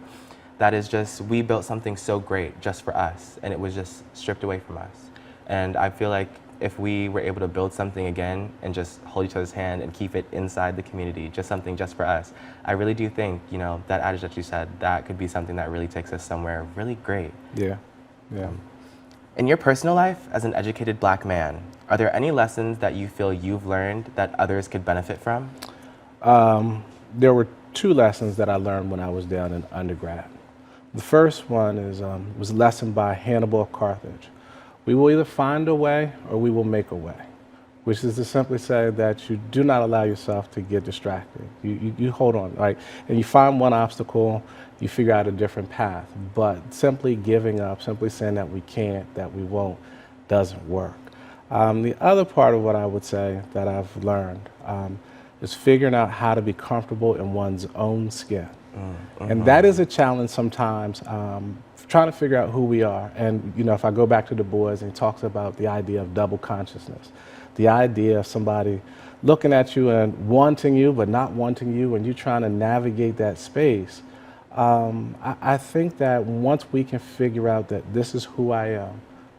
that is just, we built something so great just for us, and it was just stripped away from us. And I feel like if we were able to build something again and just hold each other's hand and keep it inside the community, just something just for us, I really do think, that adage that you said, that could be something that really takes us somewhere really great. Yeah. In your personal life as an educated Black man, are there any lessons that you feel you've learned that others could benefit from? There were two lessons that I learned when I was down in undergrad. The first one was a lesson by Hannibal Carthage. We will either find a way or we will make a way, which is to simply say that you do not allow yourself to get distracted. You hold on, and you find one obstacle, you figure out a different path. But simply giving up, simply saying that we can't, that we won't, doesn't work. The other part of what I would say that I've learned is figuring out how to be comfortable in one's own skin. And that is a challenge sometimes, trying to figure out who we are. And if I go back to Du Bois, and he talks about the idea of double consciousness, the idea of somebody looking at you and wanting you but not wanting you, and you trying to navigate that space. I think that once we can figure out that this is who I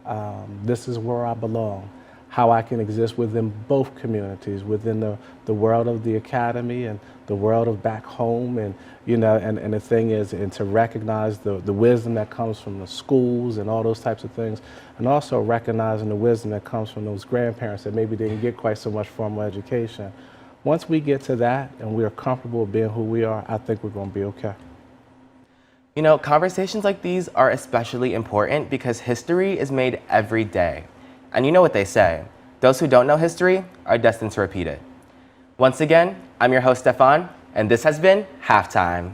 am, this is where I belong, how I can exist within both communities, within the world of the academy and the world of back home, and and the thing is, and to recognize the wisdom that comes from the schools and all those types of things, and also recognizing the wisdom that comes from those grandparents that maybe didn't get quite so much formal education. Once we get to that and we are comfortable with being who we are, I think we're going to be okay. Conversations like these are especially important because history is made every day. And you know what they say, those who don't know history are destined to repeat it. Once again, I'm your host, Stefan, and this has been Halftime.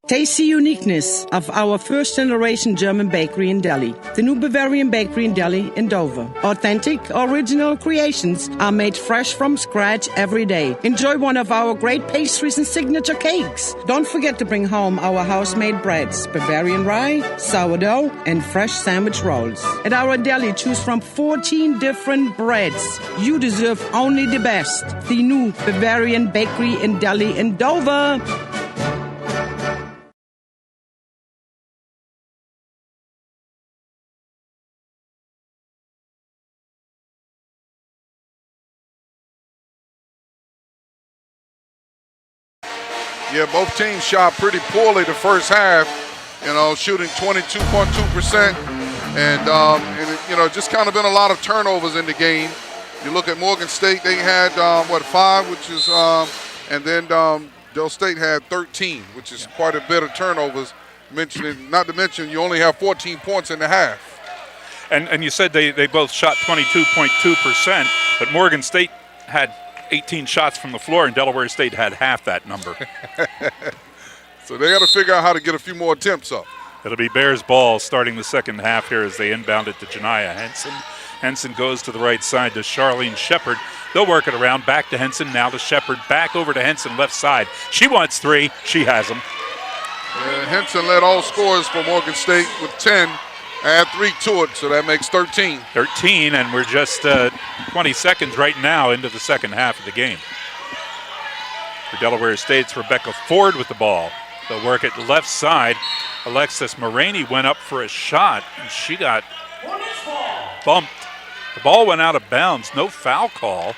Taste the uniqueness of our first-generation German bakery in Delhi. The new Bavarian bakery in Delhi in Dover. Authentic, original creations are made fresh from scratch every day. Enjoy one of our great pastries and signature cakes. Don't forget to bring home our house-made breads, Bavarian rye, sourdough, and fresh sandwich rolls. At our deli, choose from 14 different breads. You deserve only the best. The new Bavarian bakery in Delhi in Dover. Yeah, both teams shot pretty poorly the first half, shooting 22.2%. And just kind of been a lot of turnovers in the game. You look at Morgan State, they had, 5, which is, and then Del State had 13, which is quite a bit of turnovers. Not to mention you only have 14 points in the half. And you said they both shot 22.2%, but Morgan State had 18 shots from the floor, and Delaware State had half that number. So they got to figure out how to get a few more attempts up. It'll be Bears ball starting the second half here as they inbound it to Janiyah Henson. Henson goes to the right side to Charlene Shepard. They'll work it around, back to Henson, now to Shepard, back over to Henson, left side. She wants 3, she has them. Henson led all scorers for Morgan State with 10. Add 3 to it, so that makes 13. 13, and we're just 20 seconds right now into the second half of the game. For Delaware State's Rebecca Ford with the ball. They'll work it left side. Alexis Moraney went up for a shot, and she got bumped. The ball went out of bounds. No foul call.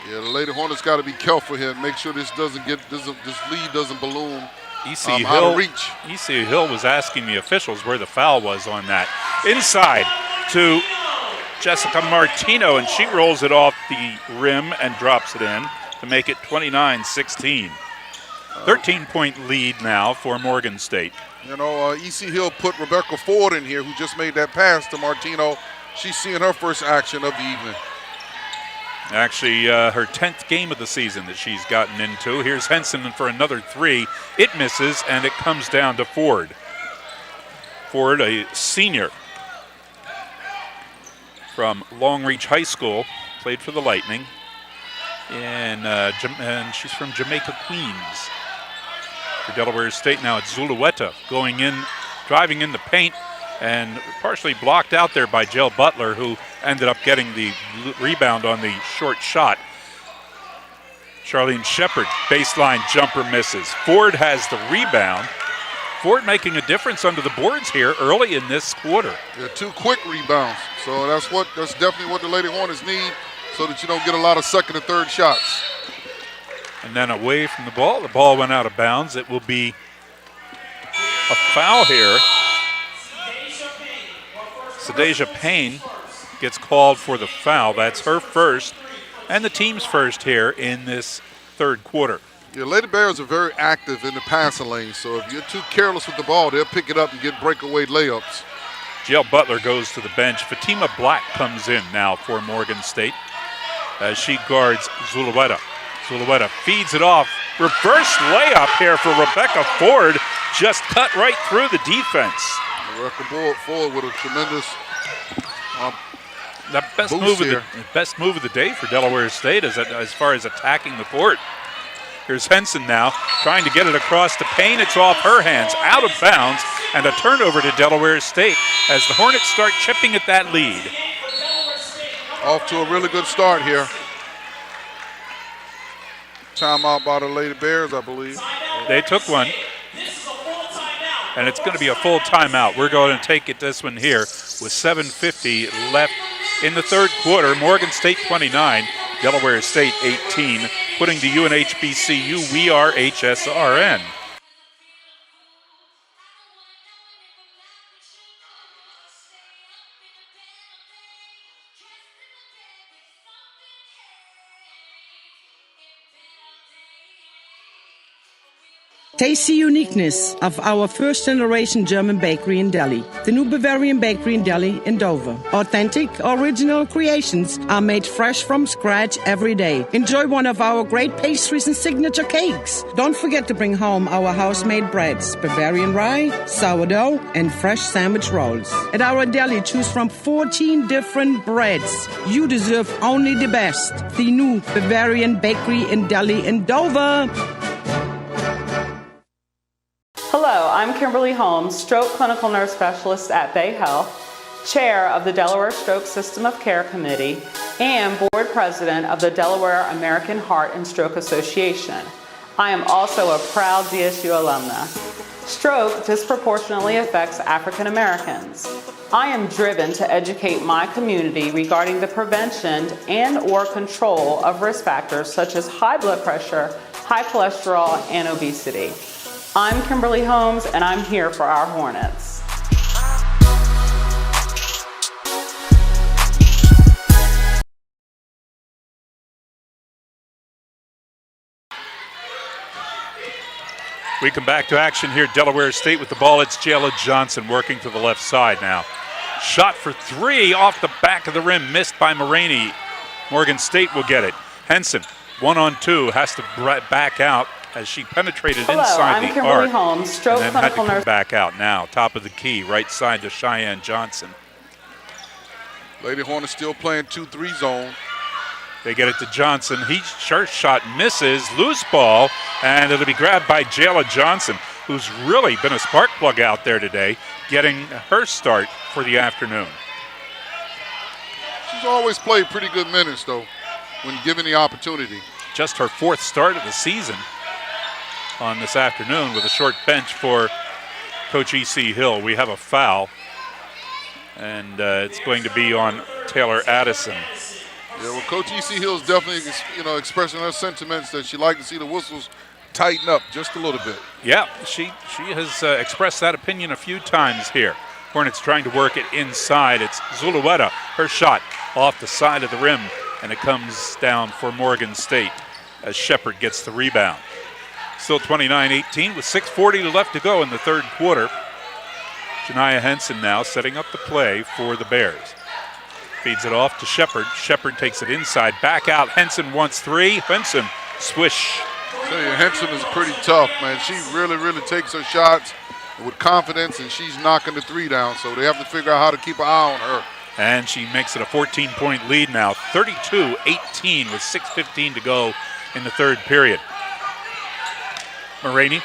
Yeah, the Lady Hornets got to be careful here and make sure this lead doesn't balloon. Out of reach. E.C. Hill was asking the officials where the foul was on that. Inside to Jessica Martino, and she rolls it off the rim and drops it in to make it 29-16. 13-point lead now for Morgan State. E.C. Hill put Rebecca Ford in here, who just made that pass to Martino. She's seeing her first action of the evening. Actually, her 10th game of the season that she's gotten into. Here's Henson for another 3. It misses, and it comes down to Ford. Ford, a senior from Long Reach High School, played for the Lightning, and she's from Jamaica, Queens. For Delaware State now, it's Zulueta going in, driving in the paint, and partially blocked out there by Jill Butler, who ended up getting the rebound on the short shot. Charlene Shepard, baseline jumper misses. Ford has the rebound. Ford making a difference under the boards here early in this quarter. Yeah, 2 quick rebounds. So that's definitely what the Lady Hornets need, so that you don't get a lot of second and third shots. And then away from the ball went out of bounds. It will be a foul here. Sadeja Payne gets called for the foul. That's her first and the team's first here in this third quarter. Yeah, Lady Bears are very active in the passing lane, so if you're too careless with the ball, they'll pick it up and get breakaway layups. Jill Butler goes to the bench. Fatima Black comes in now for Morgan State as she guards Zulueta. Zulueta feeds it off. Reverse layup here for Rebecca Ford. Just cut right through the defense. Rebecca Ford with a tremendous the best move of the day for Delaware State as far as attacking the court. Here's Henson now trying to get it across to Payne. It's off her hands, out of bounds, and a turnover to Delaware State as the Hornets start chipping at that lead. Off to a really good start here. Timeout by the Lady Bears, I believe. They took one. And it's going to be a full timeout. We're going to take this one here with 7:50 left in the third quarter. Morgan State 29, Delaware State 18, putting the UNHBCU We Are HSRN. Taste the uniqueness of our first-generation German bakery in Delhi. The new Bavarian bakery in Delhi in Dover. Authentic, original creations are made fresh from scratch every day. Enjoy one of our great pastries and signature cakes. Don't forget to bring home our house-made breads, Bavarian rye, sourdough, and fresh sandwich rolls. At our deli, choose from 14 different breads. You deserve only the best. The new Bavarian bakery in Delhi in Dover. Hello, I'm Kimberly Holmes, Stroke Clinical Nurse Specialist at Bay Health, Chair of the Delaware Stroke System of Care Committee, and Board President of the Delaware American Heart and Stroke Association. I am also a proud DSU alumna. Stroke disproportionately affects African Americans. I am driven to educate my community regarding the prevention and/or control of risk factors such as high blood pressure, high cholesterol, and obesity. I'm Kimberly Holmes, and I'm here for our Hornets. We come back to action here at Delaware State with the ball. It's Jayla Johnson working to the left side now. Shot for three off the back of the rim, missed by Maraney. Morgan State will get it. Henson, 1-on-2, has to back out as she penetrated inside I'm the Kimberly arc Holmes, Stroke and then had to Clinical come Nurse. back out now. Top of the key, right side to Cheyenne Johnson. Lady Hornets still playing 2-3 zone. They get it to Johnson. Her shot misses, loose ball, and it'll be grabbed by Jayla Johnson, who's really been a spark plug out there today, getting her start for the afternoon. She's always played pretty good minutes, though, when given the opportunity. Just her fourth start of the season on this afternoon with a short bench for Coach E.C. Hill. We have a foul, and it's going to be on Taylor Addison. Yeah, well, Coach E.C. Hill's definitely, expressing her sentiments that she'd like to see the whistles tighten up just a little bit. Yeah, she has expressed that opinion a few times here. Hornets trying to work it inside. It's Zulueta, her shot off the side of the rim, and it comes down for Morgan State as Shepard gets the rebound. Still 29-18 with 6:40 left to go in the third quarter. Janiyah Henson now setting up the play for the Bears. Feeds it off to Shepard. Shepard takes it inside, back out. Henson wants three. Henson, swish. I tell you, Henson is pretty tough, man. She really, really takes her shots with confidence, and she's knocking the three down, so they have to figure out how to keep an eye on her. And she makes it a 14-point lead now, 32-18 with 6:15 to go in the third period. Maraney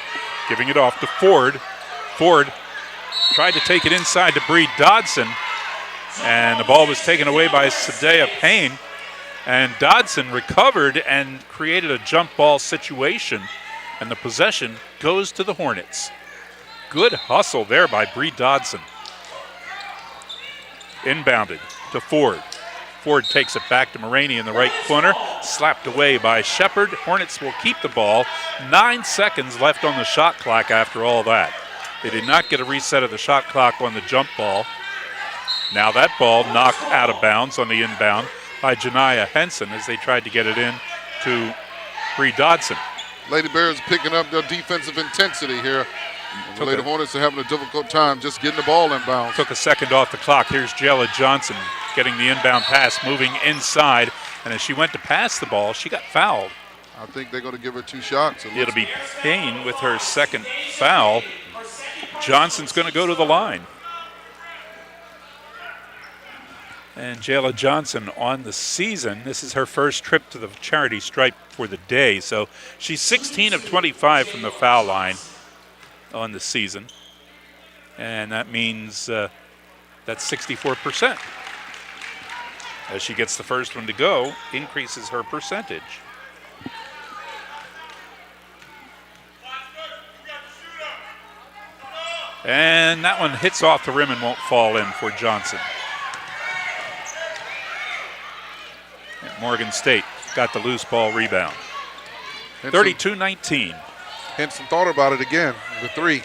giving it off to Ford. Ford tried to take it inside to Bree Dodson, and the ball was taken away by Sadea Payne. And Dodson recovered and created a jump ball situation, and the possession goes to the Hornets. Good hustle there by Bree Dodson. Inbounded to Ford. Ford takes it back to Maraney in the right corner, slapped away by Shepard. Hornets will keep the ball. 9 seconds left on the shot clock after all that. They did not get a reset of the shot clock on the jump ball. Now that ball knocked out of bounds on the inbound by Janiyah Henson as they tried to get it in to Bree Dodson. Lady Bears picking up their defensive intensity here. The Lady Hornets are having a difficult time just getting the ball inbound. Took a second off the clock. Here's Jayla Johnson getting the inbound pass, moving inside. And as she went to pass the ball, she got fouled. I think they're going to give her 2 shots. It'll be Payne with her second foul. Johnson's going to go to the line. And Jayla Johnson on the season, this is her first trip to the charity stripe for the day. So she's 16 of 25 from the foul line on the season. And that means that's 64%. As she gets the first one to go, increases her percentage. And that one hits off the rim and won't fall in for Johnson. And Morgan State got the loose ball rebound. 32-19. Henson thought about it again, the 3.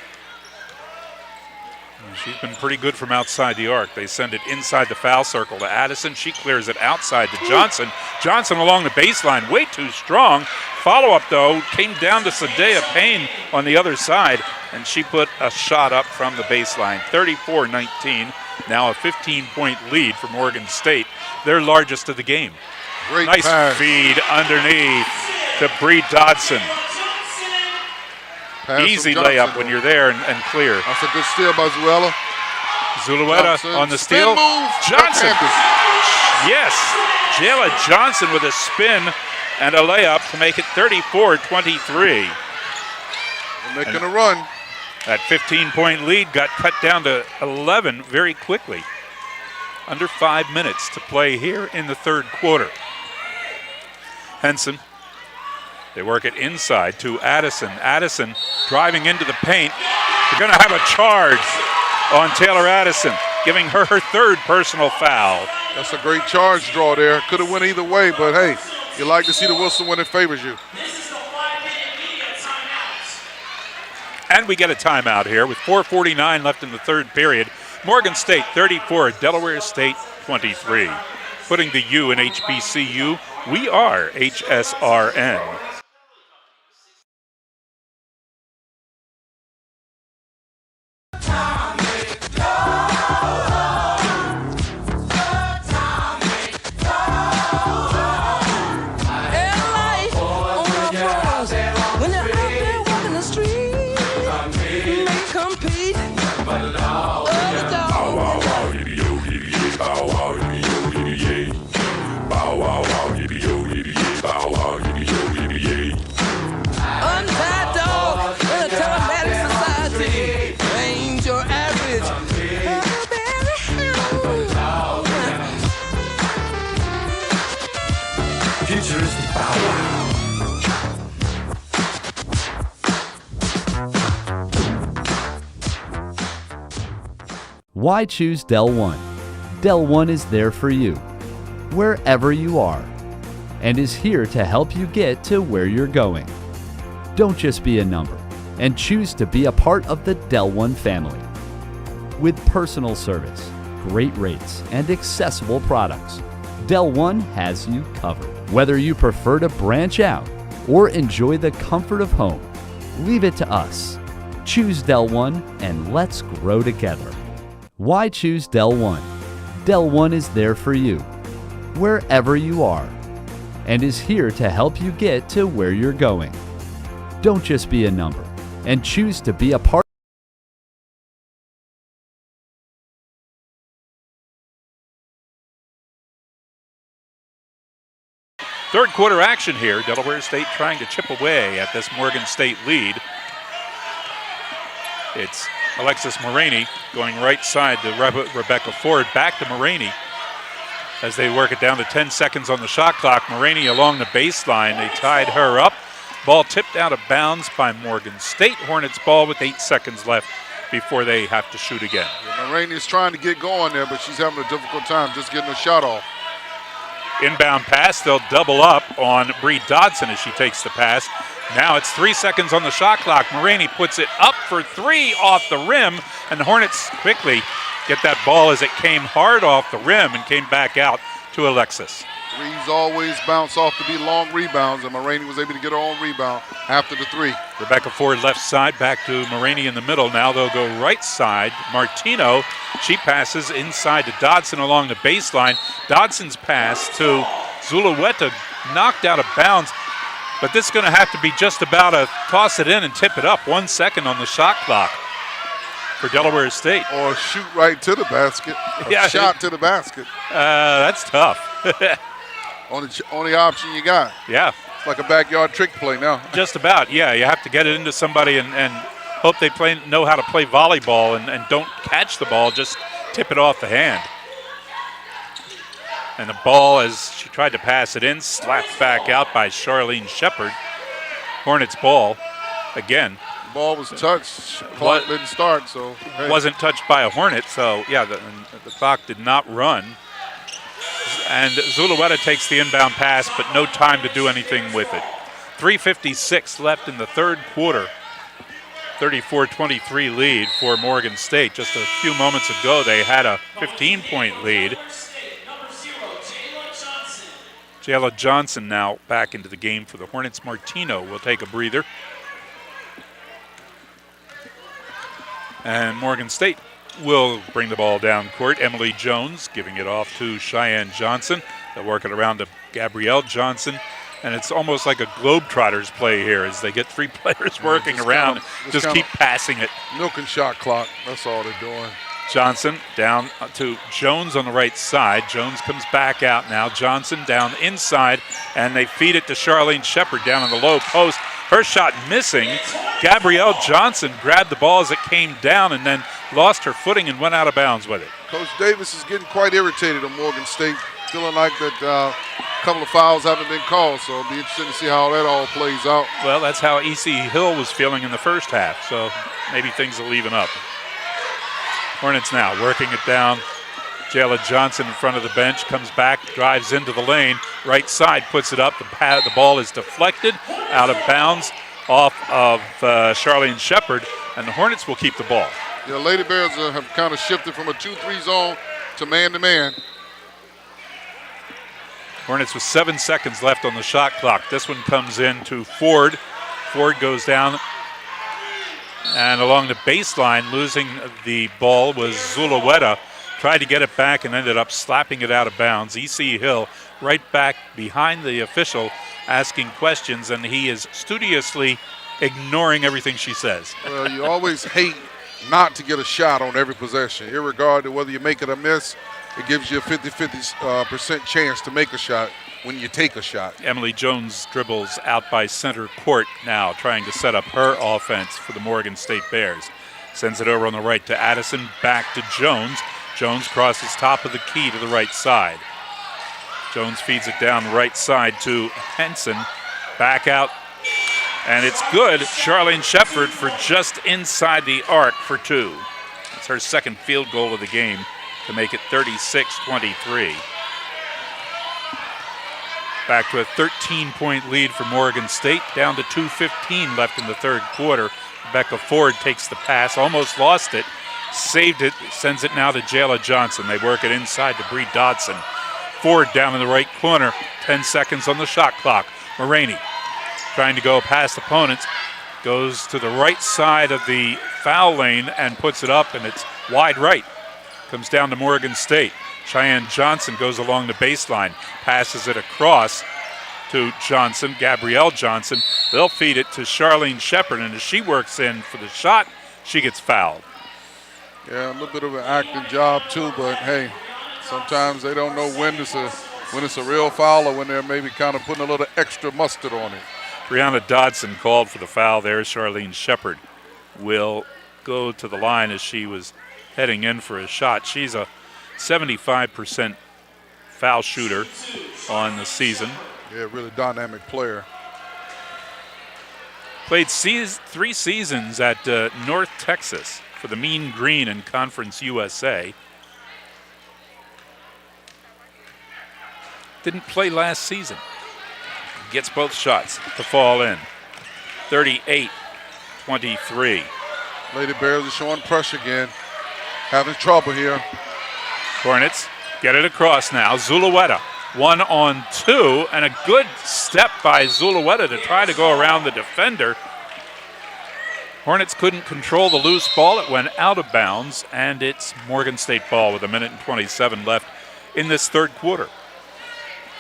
She's been pretty good from outside the arc. They send it inside the foul circle to Addison. She clears it outside to Johnson. Johnson along the baseline, way too strong. Follow-up, though, came down to Sadea Payne on the other side, and she put a shot up from the baseline. 34-19, now a 15-point lead for Morgan State, their largest of the game. Great nice pass. feed underneath to Bree Dodson. Pass Easy from layup Johnson. when you're there and clear. That's a good steal by Zuela. Zulueta Johnson. on the Spin steal. move. Johnson. Left-handed. Yes, Jayla Johnson with a spin and a layup to make it 34-23. They're making a run. That 15-point lead got cut down to 11 very quickly. Under 5 minutes to play here in the third quarter. Henson, they work it inside to Addison. Addison driving into the paint. They're going to have a charge on Taylor Addison, giving her her third personal foul. That's a great charge draw there. Could have went either way, but hey, you like to see the whistle when it favors you. And we get a timeout here with 4:49 left in the third period. Morgan State 34, Delaware State 23. Putting the U in HBCU, we are HSRN. Why choose Del One? Del One is there for you, wherever you are, and is here to help you get to where you're going. Don't just be a number, and choose to be a part of the Del One family. With personal service, great rates, and accessible products, Del One has you covered. Whether you prefer to branch out or enjoy the comfort of home, leave it to us. Choose Del One and let's grow together. Why choose Del One? Del One is there for you, wherever you are, and is here to help you get to where you're going. Don't just be a number, and choose to be a part. Third quarter action here. Delaware State trying to chip away at this Morgan State lead. It's Alexis Moraney going right side to Rebecca Ford. Back to Moraney as they work it down to 10 seconds on the shot clock. Moraney along the baseline. They tied her up. Ball tipped out of bounds by Morgan State. Hornets ball with 8 seconds left before they have to shoot again. Moraney is trying to get going there, but she's having a difficult time just getting her shot off. Inbound pass, they'll double up on Bree Dodson as she takes the pass. Now it's 3 seconds on the shot clock. Moraney puts it up for three off the rim, and the Hornets quickly get that ball as it came hard off the rim and came back out to Alexis. Threes always bounce off to be long rebounds, and Moraney was able to get her own rebound after the three. Rebecca Ford left side, back to Moraney in the middle. Now they'll go right side. Martino, she passes inside to Dodson along the baseline. Dodson's pass to Zulueta knocked out of bounds, but this is going to have to be just about a toss it in and tip it up. 1 second on the shot clock for Delaware State. Or shoot right to the basket. A shot to the basket. That's tough. Only option you got. Yeah. It's like a backyard trick play now. Just about, yeah. You have to get it into somebody and hope they know how to play volleyball and don't catch the ball, just tip it off the hand. And the ball, as she tried to pass it in, slapped back out by Charlene Shepard. Hornets ball again. The ball was touched. Clock didn't start, so. Hey. Wasn't touched by a Hornet, so yeah, the clock did not run. And Zulueta takes the inbound pass, but no time to do anything with it. 3:56 left in the third quarter. 34-23 lead for Morgan State. Just a few moments ago, they had a 15-point lead. Jayla Johnson now back into the game for the Hornets. Martino will take a breather. And Morgan State will bring the ball down court. Emily Jones giving it off to Cheyenne Johnson. They'll work it around to Gabrielle Johnson. And it's almost like a Globetrotters play here as they get three players working around. Just keep passing it. Milking shot clock. That's all they're doing. Johnson down to Jones on the right side. Jones comes back out now. Johnson down inside, and they feed it to Charlene Shepard down on the low post. Her shot missing. Gabrielle Johnson grabbed the ball as it came down and then lost her footing and went out of bounds with it. Coach Davis is getting quite irritated on Morgan State, feeling like that a couple of fouls haven't been called, so it'll be interesting to see how that all plays out. Well, that's how E.C. Hill was feeling in the first half, so maybe things will even up. Hornets now working it down. Jayla Johnson in front of the bench, comes back, drives into the lane, right side, puts it up. The ball is deflected, out of bounds, off of Charlene Shepard, and the Hornets will keep the ball. Yeah, Lady Bears have kind of shifted from a 2-3 zone to man-to-man. Hornets with 7 seconds left on the shot clock. This one comes in to Ford. Ford goes down. And along the baseline, losing the ball was Zulueta. Tried to get it back and ended up slapping it out of bounds. E.C. Hill right back behind the official asking questions, and he is studiously ignoring everything she says. Well, you always hate not to get a shot on every possession. Irregardless of whether you make it or miss, it gives you a 50-50% chance to make a shot when you take a shot. Emily Jones dribbles out by center court now, trying to set up her offense for the Morgan State Bears. Sends it over on the right to Addison, back to Jones. Jones crosses top of the key to the right side. Jones feeds it down the right side to Henson. Back out, and it's good. Charlene Shepard for just inside the arc for two. It's her second field goal of the game to make it 36-23. Back to a 13-point lead for Morgan State, down to 2:15 left in the third quarter. Rebecca Ford takes the pass, almost lost it, saved it, sends it now to Jayla Johnson. They work it inside to Bree Dodson. Ford down in the right corner, 10 seconds on the shot clock. Maraney trying to go past opponents, goes to the right side of the foul lane and puts it up, and it's wide right. Comes down to Morgan State. Cheyenne Johnson goes along the baseline, passes it across to Johnson, Gabrielle Johnson. They'll feed it to Charlene Shepard, and as she works in for the shot, she gets fouled. Yeah, a little bit of an acting job too, but hey, sometimes they don't know when it's a real foul or when they're maybe kind of putting a little extra mustard on it. Brianna Dodson called for the foul there. Charlene Shepard will go to the line as she was heading in for a shot. She's a 75% foul shooter on the season. Yeah, really dynamic player. Played 3 seasons at North Texas for the Mean Green in Conference USA. Didn't play last season. Gets both shots to fall in. 38-23. Lady Bears are showing pressure again. Having trouble here. Hornets get it across now. Zulueta 1-on-2, and a good step by Zulueta to try to go around the defender. Hornets couldn't control the loose ball. It went out of bounds, and it's Morgan State ball with 1:27 left in this third quarter.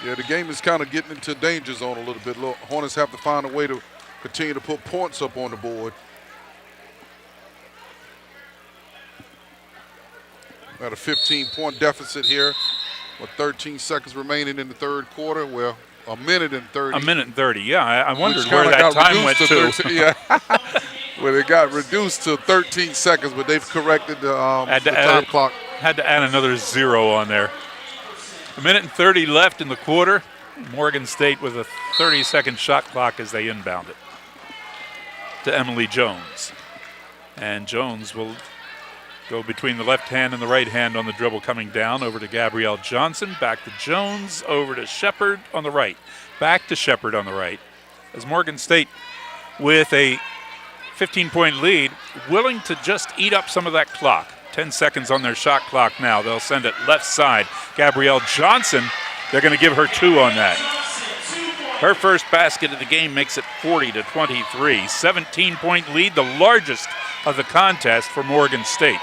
Yeah, the game is kind of getting into danger zone a little bit. Hornets have to find a way to continue to put points up on the board. Got a 15-point deficit here with 13 seconds remaining in the third quarter. Well, a minute and 30. A minute and 30, yeah. I wondered where that time went to. 13, yeah. Well, it got reduced to 13 seconds, but they've corrected the time clock. Had to add another 0 on there. A minute and 30 left in the quarter. Morgan State with a 30-second shot clock as they inbound it to Emily Jones. And Jones will go between the left hand and the right hand on the dribble coming down over to Gabrielle Johnson. Back to Jones, over to Shepard on the right. Back to Shepard on the right. As Morgan State with a 15-point lead, willing to just eat up some of that clock. 10 seconds on their shot clock now. They'll send it left side. Gabrielle Johnson, they're going to give her 2 on that. Her first basket of the game makes it 40-23. 17-point lead, the largest of the contest for Morgan State.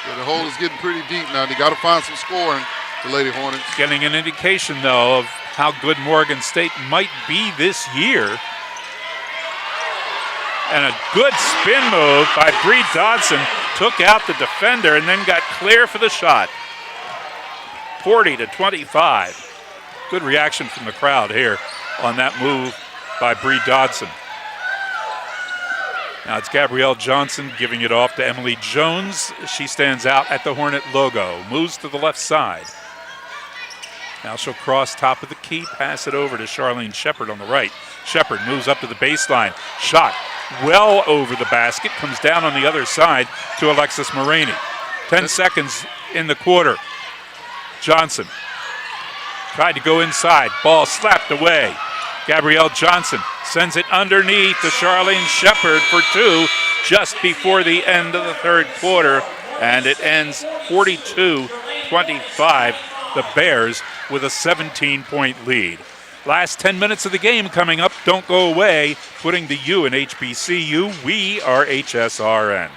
Yeah, the hole is getting pretty deep now. They got to find some scoring, the Lady Hornets. Getting an indication, though, of how good Morgan State might be this year. And a good spin move by Bree Dodson. Took out the defender and then got clear for the shot. 40-25. Good reaction from the crowd here on that move by Bree Dodson. Now it's Gabrielle Johnson giving it off to Emily Jones. She stands out at the Hornet logo. Moves to the left side. Now she'll cross top of the key, pass it over to Charlene Shepard on the right. Shepard moves up to the baseline. Shot well over the basket. Comes down on the other side to Alexis Moraney. 10 seconds in the quarter. Johnson tried to go inside. Ball slapped away. Gabrielle Johnson sends it underneath to Charlene Shepard for 2 just before the end of the third quarter. And it ends 42-25. The Bears with a 17-point lead. Last 10 minutes of the game coming up. Don't go away. Putting the U in HBCU. We are HSRN.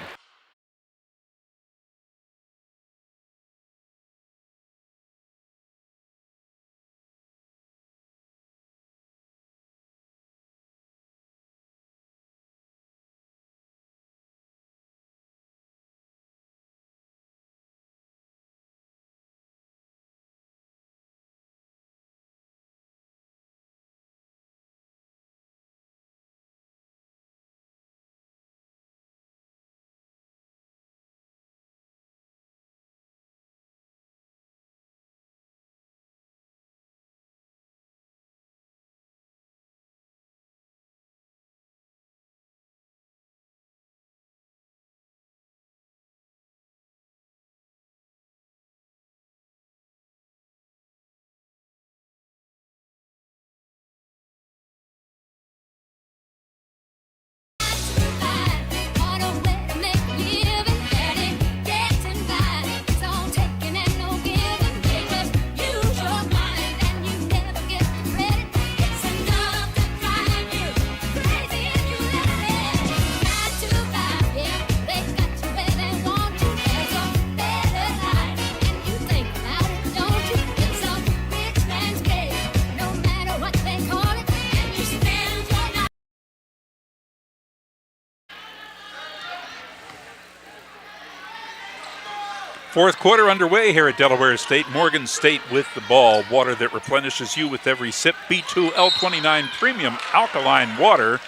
Fourth quarter underway here at Delaware State. Morgan State with the ball. Water that replenishes you with every sip. B2L29 Premium Alkaline Water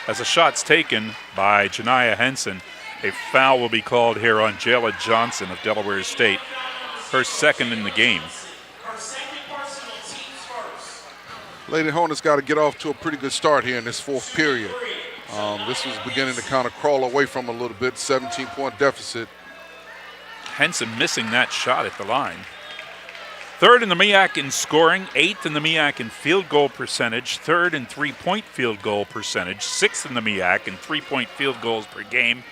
as a shot's taken by Janiyah Henson. A foul will be called here on Jayla Johnson of Delaware State. Her second in the game. Lady Hornets got to get off to a pretty good start here in this fourth period. This was beginning to kind of crawl away from a little bit. 17-point deficit. Henson missing that shot at the line. Third in the MEAC in scoring, 8th in the MEAC in field goal percentage, 3rd in three-point field goal percentage, 6th in the MEAC in three-point field goals per game,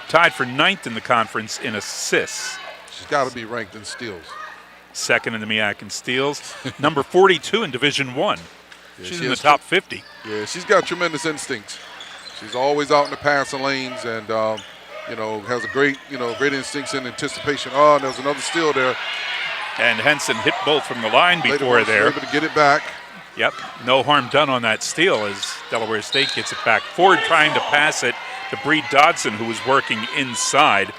tied for 9th in the conference in assists. She's got to be ranked in steals. 2nd in the MEAC in steals, number 42 in Division I. Yeah, she's in the top 50. Yeah, she's got tremendous instincts. She's always out in the passing lanes and has a great, great instincts in anticipation. Oh, and there's another steal there. And Henson hit both from the line before there. Able to get it back. Yep, no harm done on that steal as Delaware State gets it back. Ford trying to pass it to Bree Dodson, who was working inside,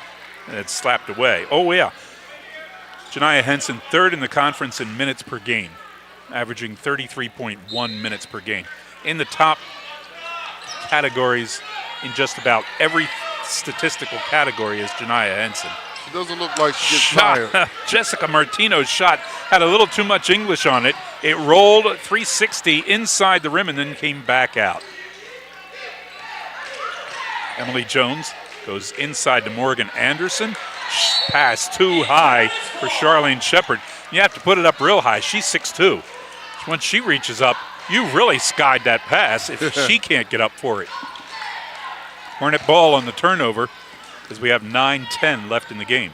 and it's slapped away. Oh, yeah. Janiyah Henson, 3rd in the conference in minutes per game, averaging 33.1 minutes per game. In the top categories in just about every statistical category is Janiyah Henson. It doesn't look like she gets tired. Jessica Martino's shot had a little too much English on it. It rolled 360 inside the rim and then came back out. Emily Jones goes inside to Morgan Anderson. Pass too high for Charlene Shepard. You have to put it up real high. She's 6'2". When she reaches up, you really skied that pass if she can't get up for it. Hornet ball on the turnover as we have 9:10 left in the game.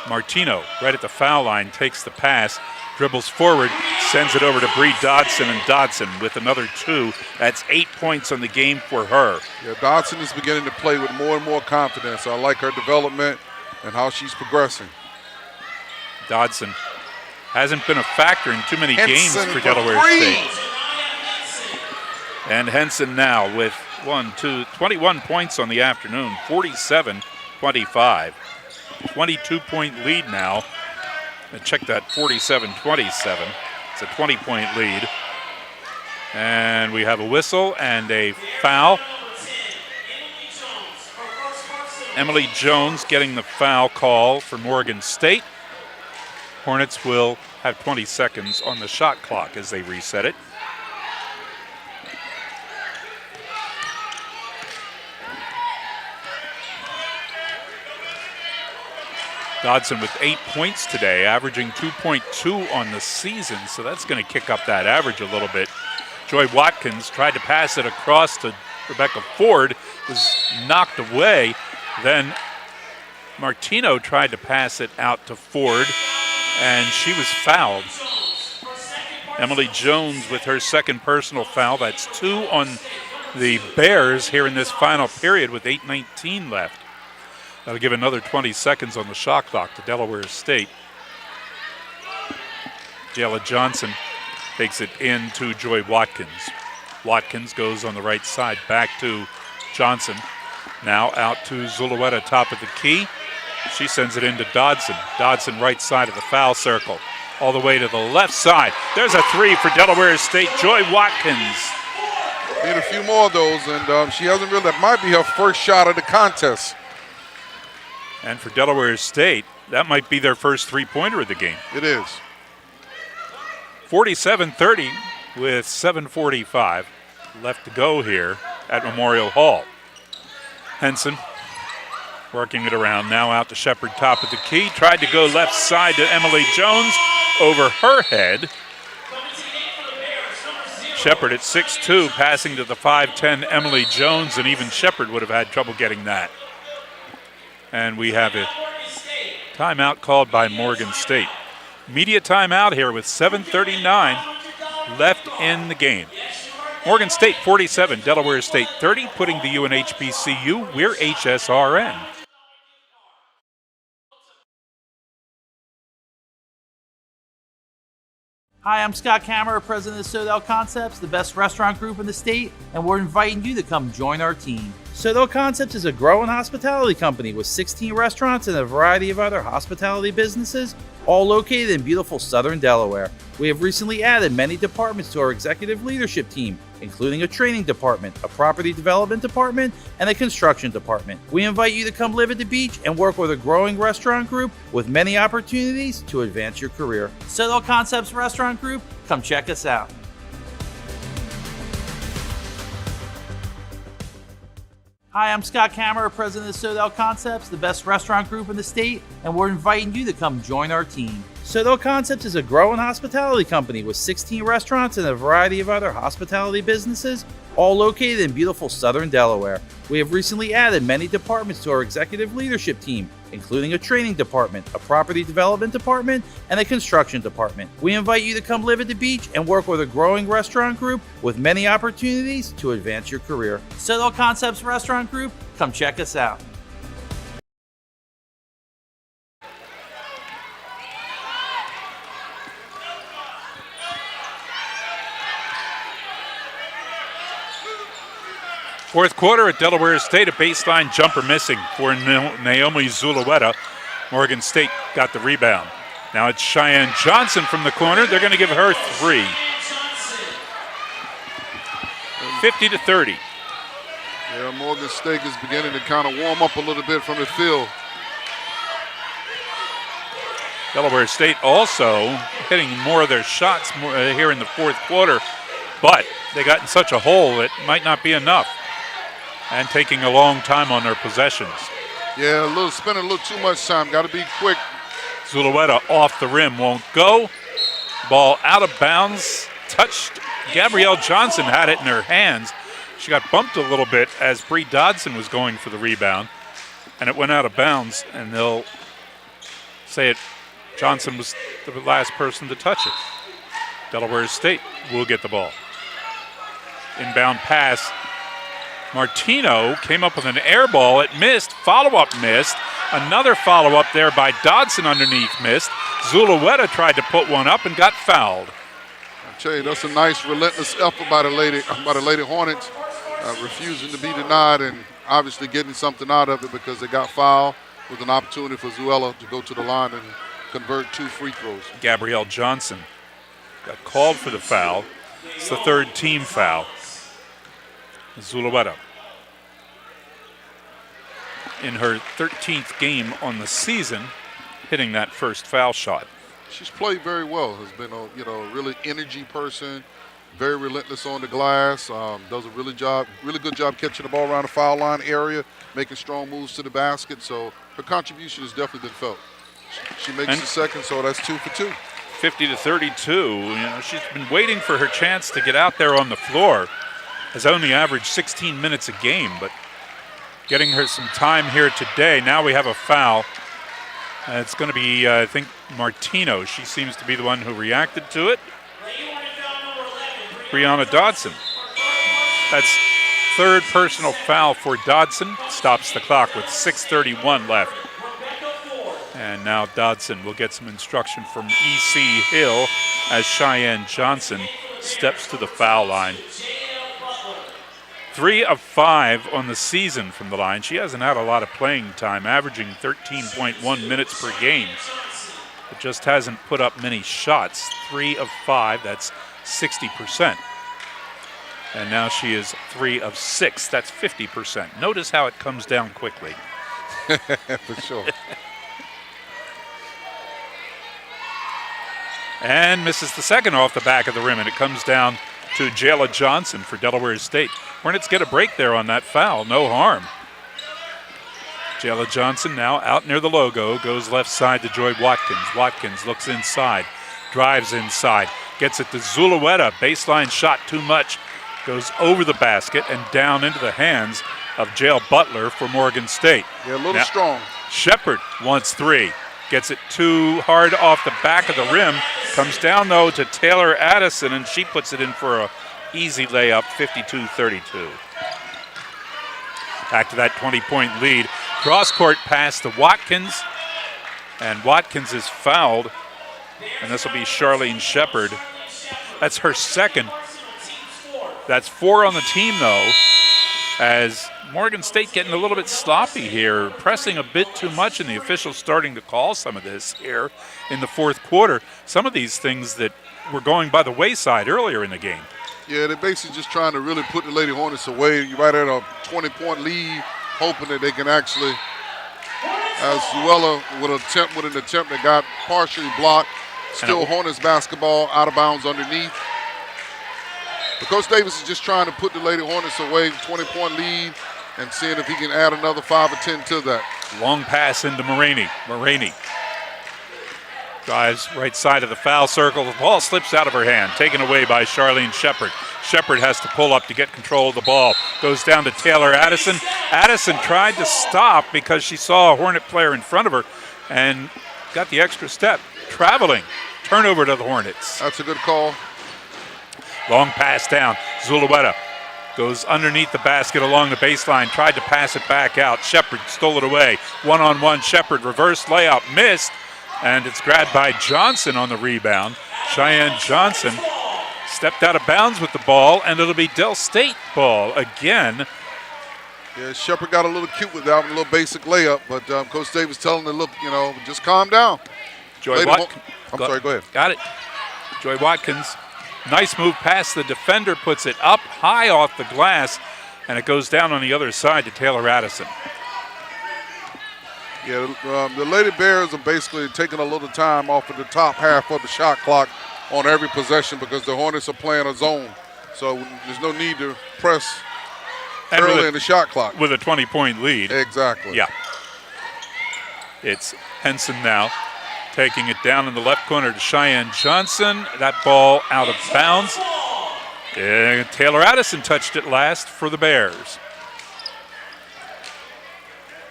Martino, right at the foul line, takes the pass, dribbles forward, sends it over to Bree Dodson, and Dodson with another 2. That's 8 points on the game for her. Yeah, Dodson is beginning to play with more and more confidence. I like her development and how she's progressing. Dodson hasn't been a factor in too many games Henson for Delaware three. State. And Henson now with 21 points on the afternoon, 47-25. 22-point lead now. Check that, 47-27. It's a 20-point lead. And we have a whistle and a foul. Emily Jones getting the foul call for Morgan State. Hornets will have 20 seconds on the shot clock as they reset it. Dodson with 8 points today, averaging 2.2 on the season, so that's going to kick up that average a little bit. Joy Watkins tried to pass it across to Rebecca Ford, was knocked away. Then Martino tried to pass it out to Ford, and she was fouled. Emily Jones with her second personal foul. That's 2 on the Bears here in this final period with 8:19 left. That'll give another 20 seconds on the shot clock to Delaware State. Jayla Johnson takes it in to Joy Watkins. Watkins goes on the right side back to Johnson. Now out to Zulueta, top of the key. She sends it into Dodson. Dodson right side of the foul circle. All the way to the left side. There's a 3 for Delaware State. Joy Watkins. Need a few more of those, and she hasn't really, that might be her first shot of the contest. And for Delaware State, that might be their first three-pointer of the game. It is. 47-30 with 7:45 left to go here at Memorial Hall. Henson working it around, now out to Shepard, top of the key. Tried to go left side to Emily Jones, over her head. Shepard at 6'2", passing to the 5'10" Emily Jones, and even Shepard would have had trouble getting that. And we have a timeout called by Morgan State. Media timeout here with 7:39 left in the game. Morgan State 47, Delaware State 30, putting the U in HBCU. We're HSRN. Hi, I'm Scott Kammerer, president of Sodell Concepts, the best restaurant group in the state, and we're inviting you to come join our team. Sodell Concepts is a growing hospitality company with 16 restaurants and a variety of other hospitality businesses, all located in beautiful southern Delaware. We have recently added many departments to our executive leadership team, including a training department, a property development department, and a construction department. We invite you to come live at the beach and work with a growing restaurant group with many opportunities to advance your career. Sodell Concepts Restaurant Group, come check us out. Hi, I'm Scott Kammerer, president of Sodell Concepts, the best restaurant group in the state, and we're inviting you to come join our team. Sodell Concepts is a growing hospitality company with 16 restaurants and a variety of other hospitality businesses, all located in beautiful southern Delaware. We have recently added many departments to our executive leadership team, including a training department, a property development department, and a construction department. We invite you to come live at the beach and work with a growing restaurant group with many opportunities to advance your career. Sodell Concepts Restaurant Group, come check us out. Fourth quarter at Delaware State, a baseline jumper missing for Naomi Zulueta. Morgan State got the rebound. Now it's Cheyenne Johnson from the corner. They're going to give her 3. 50-30. Yeah, Morgan State is beginning to kind of warm up a little bit from the field. Delaware State also hitting more of their shots here in the fourth quarter, but they got in such a hole it might not be enough. And taking a long time on their possessions. Yeah, spending a little too much time. Got to be quick. Zulueta off the rim, won't go. Ball out of bounds. Touched. Gabrielle Johnson had it in her hands. She got bumped a little bit as Bree Dodson was going for the rebound, and it went out of bounds, and they'll say it. Johnson was the last person to touch it. Delaware State will get the ball. Inbound pass. Martino came up with an air ball. It missed. Follow-up missed. Another follow-up there by Dodson underneath missed. Zulueta tried to put one up and got fouled. I tell you, that's a nice relentless effort by the Lady Hornets, refusing to be denied and obviously getting something out of it because they got fouled with an opportunity for Zuela to go to the line and convert 2 free throws. Gabrielle Johnson got called for the foul. It's the third team foul. Zulueta, in her 13th game on the season, hitting that first foul shot. She's played very well. Has been a really energy person, very relentless on the glass. Does a really good job catching the ball around the foul line area, making strong moves to the basket. So her contribution has definitely been felt. She makes the second, so that's 2 for 2. 50-32. She's been waiting for her chance to get out there on the floor. Has only averaged 16 minutes a game, but getting her some time here today. Now we have a foul. It's going to be, I think, Martino. She seems to be the one who reacted to it. Brianna Dodson. That's third personal foul for Dodson. Stops the clock with 6:31 left. And now Dodson will get some instruction from E.C. Hill as Cheyenne Johnson steps to the foul line. 3 of 5 on the season from the line. She hasn't had a lot of playing time, averaging 13.1 minutes per game. But just hasn't put up many shots. 3 of 5, that's 60%. And now she is 3 of 6, that's 50%. Notice how it comes down quickly. For sure. And misses the second off the back of the rim, and it comes down to Jayla Johnson for Delaware State. Hornets get a break there on that foul, no harm. Jayla Johnson now out near the logo, goes left side to Joy Watkins. Watkins looks inside, drives inside, gets it to Zulueta. Baseline shot too much, goes over the basket and down into the hands of Jael Butler for Morgan State. Yeah, a little strong. Shepard wants 3. Gets it too hard off the back of the rim. Comes down, though, to Taylor Addison, and she puts it in for a easy layup, 52-32. Back to that 20-point lead. Cross-court pass to Watkins, and Watkins is fouled, and this will be Charlene Shepard. That's her second. That's 4 on the team, though, as Morgan State getting a little bit sloppy here, pressing a bit too much, and the officials starting to call some of this here in the fourth quarter. Some of these things that were going by the wayside earlier in the game. Yeah, they're basically just trying to really put the Lady Hornets away. You're right at a 20-point lead, hoping that they can actually, as Zuela with an attempt that got partially blocked. Still Hornets basketball out of bounds underneath. But Coach Davis is just trying to put the Lady Hornets away, 20-point lead, and seeing if he can add another 5 or 10 to that. Long pass into Maroney. Maroney drives right side of the foul circle. The ball slips out of her hand, taken away by Charlene Shepard. Shepard has to pull up to get control of the ball. Goes down to Taylor Addison. Addison tried to stop because she saw a Hornet player in front of her and got the extra step. Traveling. Turnover to the Hornets. That's a good call. Long pass down. Zulueta goes underneath the basket along the baseline, tried to pass it back out. Shepard stole it away. One-on-one, Shepard, reverse layup, missed, and it's grabbed by Johnson on the rebound. Cheyenne Johnson stepped out of bounds with the ball, and it'll be Del State ball again. Yeah, Shepard got a little cute with that one, a little basic layup, but Coach Davis telling her, look, just calm down. Joy Watkins. Sorry, go ahead. Got it. Joy Watkins. Nice move past the defender, puts it up high off the glass, and it goes down on the other side to Taylor Addison. Yeah, the Lady Bears are basically taking a little time off of the top half of the shot clock on every possession because the Hornets are playing a zone. So there's no need to press early in the shot clock. With a 20-point lead. Exactly. Yeah. It's Henson now. Taking it down in the left corner to Cheyenne Johnson. That ball out of bounds. And Taylor Addison touched it last for the Bears.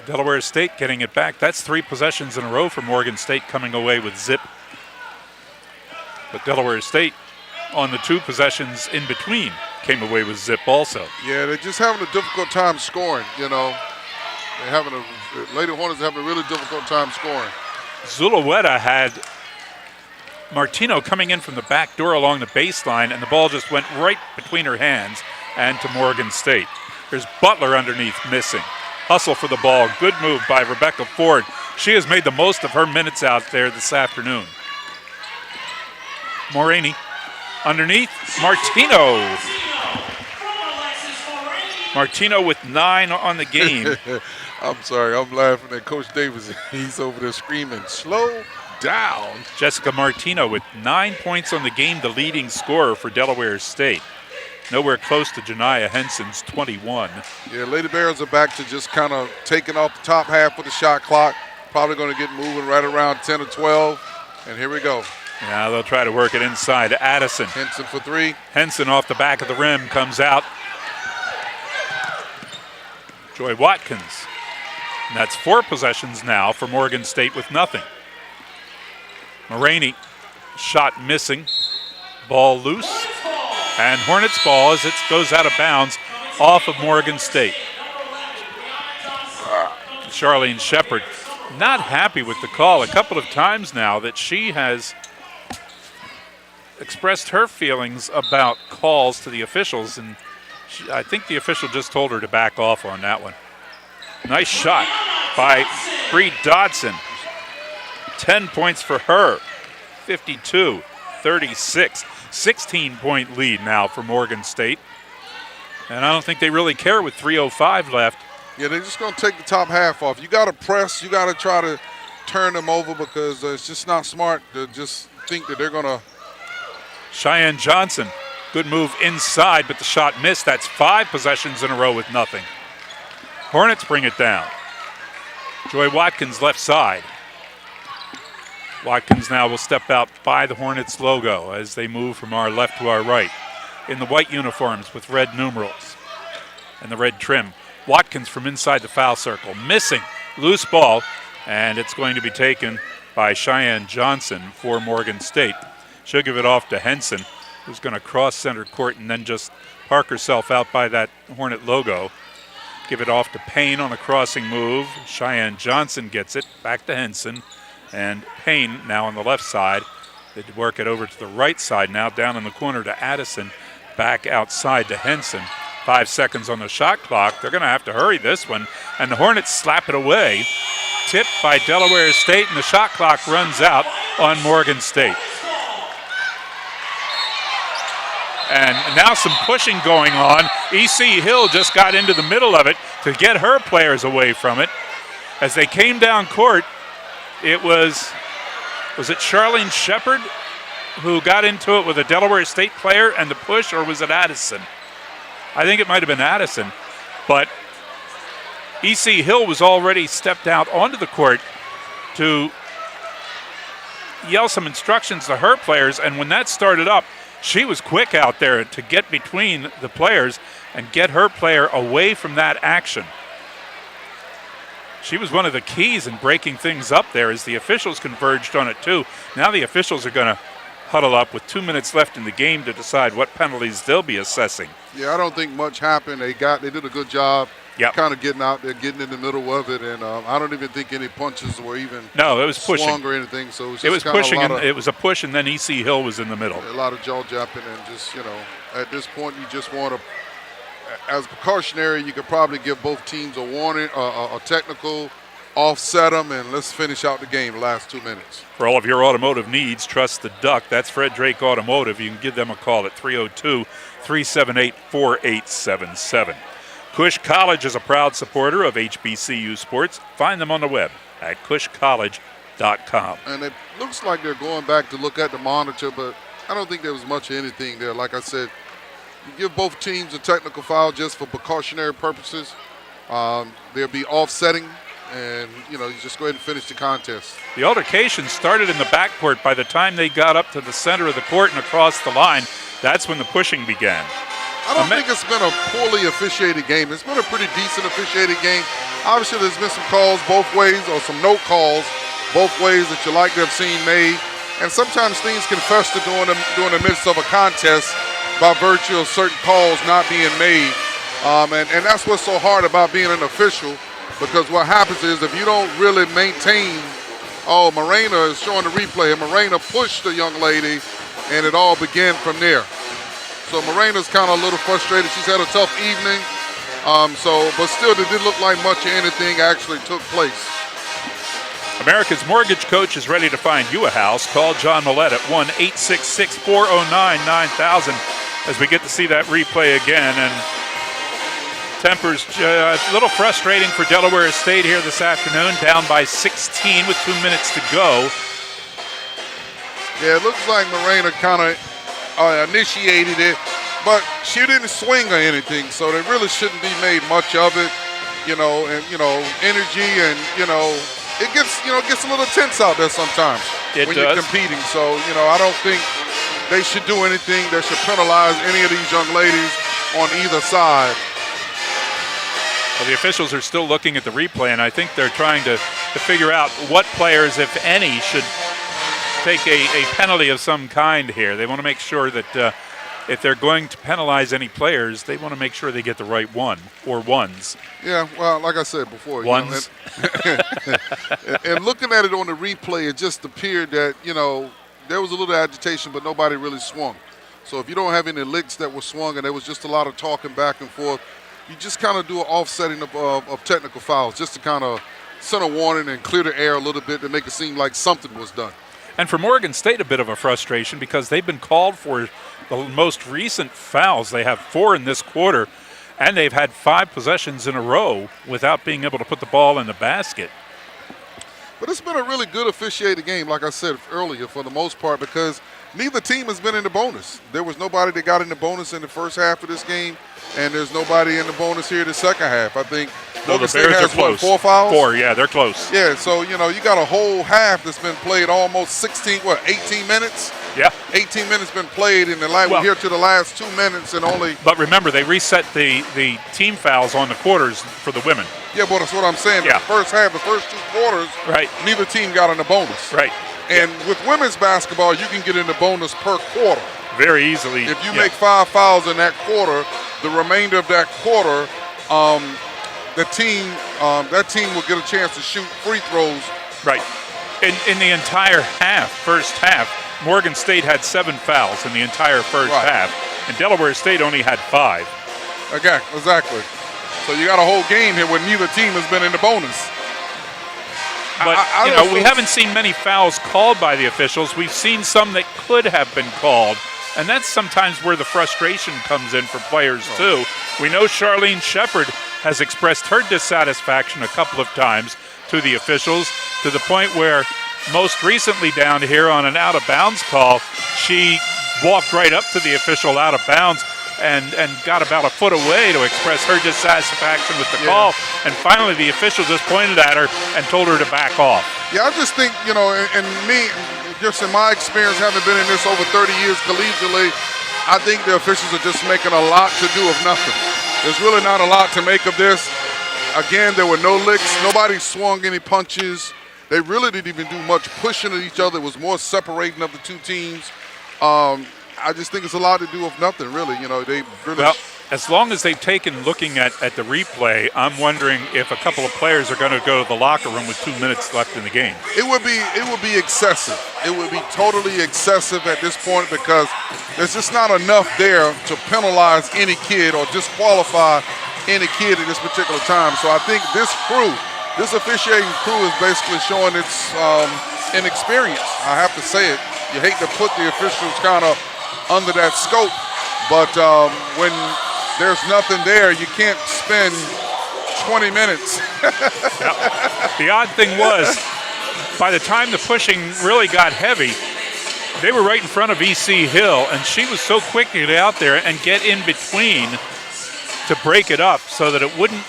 Delaware State getting it back. That's 3 possessions in a row for Morgan State coming away with zip. But Delaware State, on the 2 possessions in between, came away with zip also. Yeah, they're just having a difficult time scoring, you know. Lady Hornets are having a really difficult time scoring. Zulueta had Martino coming in from the back door along the baseline, and the ball just went right between her hands and to Morgan State. There's Butler underneath missing. Hustle for the ball. Good move by Rebecca Ford. She has made the most of her minutes out there this afternoon. Morini underneath. Martino. Martino with 9 on the game. I'm sorry, I'm laughing at Coach Davis. He's over there screaming, slow down. Jessica Martino with 9 points on the game, the leading scorer for Delaware State. Nowhere close to Janiyah Henson's 21. Yeah, Lady Bears are back to just kind of taking off the top half of the shot clock. Probably going to get moving right around 10 or 12. And here we go. Now they'll try to work it inside. Addison. Henson for 3. Henson off the back of the rim comes out. Joy Watkins. And that's 4 possessions now for Morgan State with nothing. Morini, shot missing. Ball loose. And Hornets ball as it goes out of bounds off of Morgan State. Charlene Shepard not happy with the call. A couple of times now that she has expressed her feelings about calls to the officials, and I think the official just told her to back off on that one. Nice shot by Bree Dodson. 10 points for her. 52-36. 16-point lead now for Morgan State. And I don't think they really care with 3:05 left. Yeah, they're just going to take the top half off. You got to press. You got to try to turn them over because it's just not smart to just think that they're going to. Cheyenne Johnson, good move inside, but the shot missed. That's 5 possessions in a row with nothing. Hornets bring it down. Joy Watkins left side. Watkins now will step out by the Hornets logo as they move from our left to our right in the white uniforms with red numerals and the red trim. Watkins from inside the foul circle, missing, loose ball, and it's going to be taken by Cheyenne Johnson for Morgan State. She'll give it off to Henson, who's going to cross center court and then just park herself out by that Hornet logo. Give it off to Payne on a crossing move. Cheyenne Johnson gets it, back to Henson. And Payne now on the left side. They work it over to the right side now, down in the corner to Addison, back outside to Henson. 5 seconds on the shot clock. They're going to have to hurry this one. And the Hornets slap it away. Tipped by Delaware State, and the shot clock runs out on Morgan State. And now some pushing going on. E.C. Hill just got into the middle of it to get her players away from it. As they came down court, it was it Charlene Shepard who got into it with a Delaware State player and the push, or was it Addison? I think it might have been Addison. But E.C. Hill was already stepped out onto the court to yell some instructions to her players, and when that started up, she was quick out there to get between the players and get her player away from that action. She was one of the keys in breaking things up there as the officials converged on it too. Now the officials are going to huddle up with 2 minutes left in the game to decide what penalties they'll be assessing. Yeah, I don't think much happened. They did a good job. Yep. Kind of getting out there, getting in the middle of it, and I don't even think any punches were even it was pushing swung or anything. So it was pushing, and it was a push, and then E.C. Hill was in the middle. A lot of jaw japping, and just at this point, you just want to, as precautionary, you could probably give both teams a warning, a technical, offset them, and let's finish out the game the last 2 minutes. For all of your automotive needs, trust the Duck. That's Fred Drake Automotive. You can give them a call at 302-378-4877. Cush College is a proud supporter of HBCU sports. Find them on the web at cushcollege.com. And it looks like they're going back to look at the monitor, but I don't think there was much of anything there. Like I said, you give both teams a technical foul just for precautionary purposes. They'll be offsetting, and you just go ahead and finish the contest. The altercation started in the backcourt. By the time they got up to the center of the court and across the line, That's when the pushing began. I don't think it's been a poorly officiated game. It's been a pretty decent officiated game. Obviously, there's been some calls both ways, or some no calls both ways that you like to have seen made. And sometimes things can fester during the midst of a contest by virtue of certain calls not being made. And that's what's so hard about being an official, because what happens is if you don't really maintain, Morena is showing the replay, and Morena pushed the young lady, and it all began from there. So Morena's kind of a little frustrated. She's had a tough evening. But still, it didn't look like much of anything actually took place. America's Mortgage Coach is ready to find you a house. Call John Millette at 1-866-409-9000 as we get to see that replay again. And tempers a little frustrating for Delaware State here this afternoon, down by 16 with 2 minutes to go. Yeah, it looks like Morena kind of initiated it, but she didn't swing or anything, so they really shouldn't be made much of it. Energy and it gets a little tense out there sometimes when you're competing. So I don't think they should do anything that should penalize any of these young ladies on either side. Well, the officials are still looking at the replay, and I think they're trying to figure out what players, if any, should take a penalty of some kind here. They want to make sure that if they're going to penalize any players, they want to make sure they get the right one or ones. Yeah, well, like I said before, ones. And looking at it on the replay, it just appeared that there was a little agitation, but nobody really swung. So if you don't have any licks that were swung and there was just a lot of talking back and forth, you just kind of do an offsetting of technical fouls just to kind of send a warning and clear the air a little bit to make it seem like something was done. And for Morgan State, a bit of a frustration because they've been called for the most recent fouls. They have 4 in this quarter, and they've had 5 possessions in a row without being able to put the ball in the basket. But it's been a really good officiated game, like I said earlier, for the most part, because neither team has been in the bonus. There was nobody that got in the bonus in the first half of this game, and there's nobody in the bonus here in the second half. I think the Bears are close. 4 fouls? 4, yeah, they're close. Yeah, so, you got a whole half that's been played almost 18 minutes? Yeah. 18 minutes been played, and we're here to the last 2 minutes and only. But remember, they reset the team fouls on the quarters for the women. Yeah, but that's what I'm saying. Yeah. The first half, the first 2 quarters, right, neither team got in the bonus. Right. And with women's basketball, you can get in the bonus per quarter. Very easily. If you make 5 fouls in that quarter, the remainder of that quarter, that team will get a chance to shoot free throws. Right. In the entire first half, Morgan State had 7 fouls in the entire first half, and Delaware State only had 5. Okay, exactly. So you got a whole game here where neither team has been in the bonus. But, we haven't seen many fouls called by the officials. We've seen some that could have been called, and that's sometimes where the frustration comes in for players, too. We know Charlene Shepard has expressed her dissatisfaction a couple of times to the officials, to the point where most recently down here on an out-of-bounds call, she walked right up to the official out of bounds and got about a foot away to express her dissatisfaction with the call. And finally, the official just pointed at her and told her to back off. Yeah, I just think, and me, just in my experience, having been in this over 30 years collegiately, I think the officials are just making a lot to do of nothing. There's really not a lot to make of this. Again, there were no licks. Nobody swung any punches. They really didn't even do much pushing at each other. It was more separating of the two teams. I just think it's a lot to do with nothing, really. They really. Well, as long as they've taken looking at the replay, I'm wondering if a couple of players are going to go to the locker room with 2 minutes left in the game. It would be excessive. It would be totally excessive at this point because there's just not enough there to penalize any kid or disqualify any kid at this particular time. So I think this officiating crew is basically showing its inexperience. I have to say it. You hate to put the officials kind of under that scope, but when there's nothing there, you can't spend 20 minutes. The odd thing was, by the time the pushing really got heavy, they were right in front of E.C. Hill, and she was so quick to get out there and get in between to break it up so that it wouldn't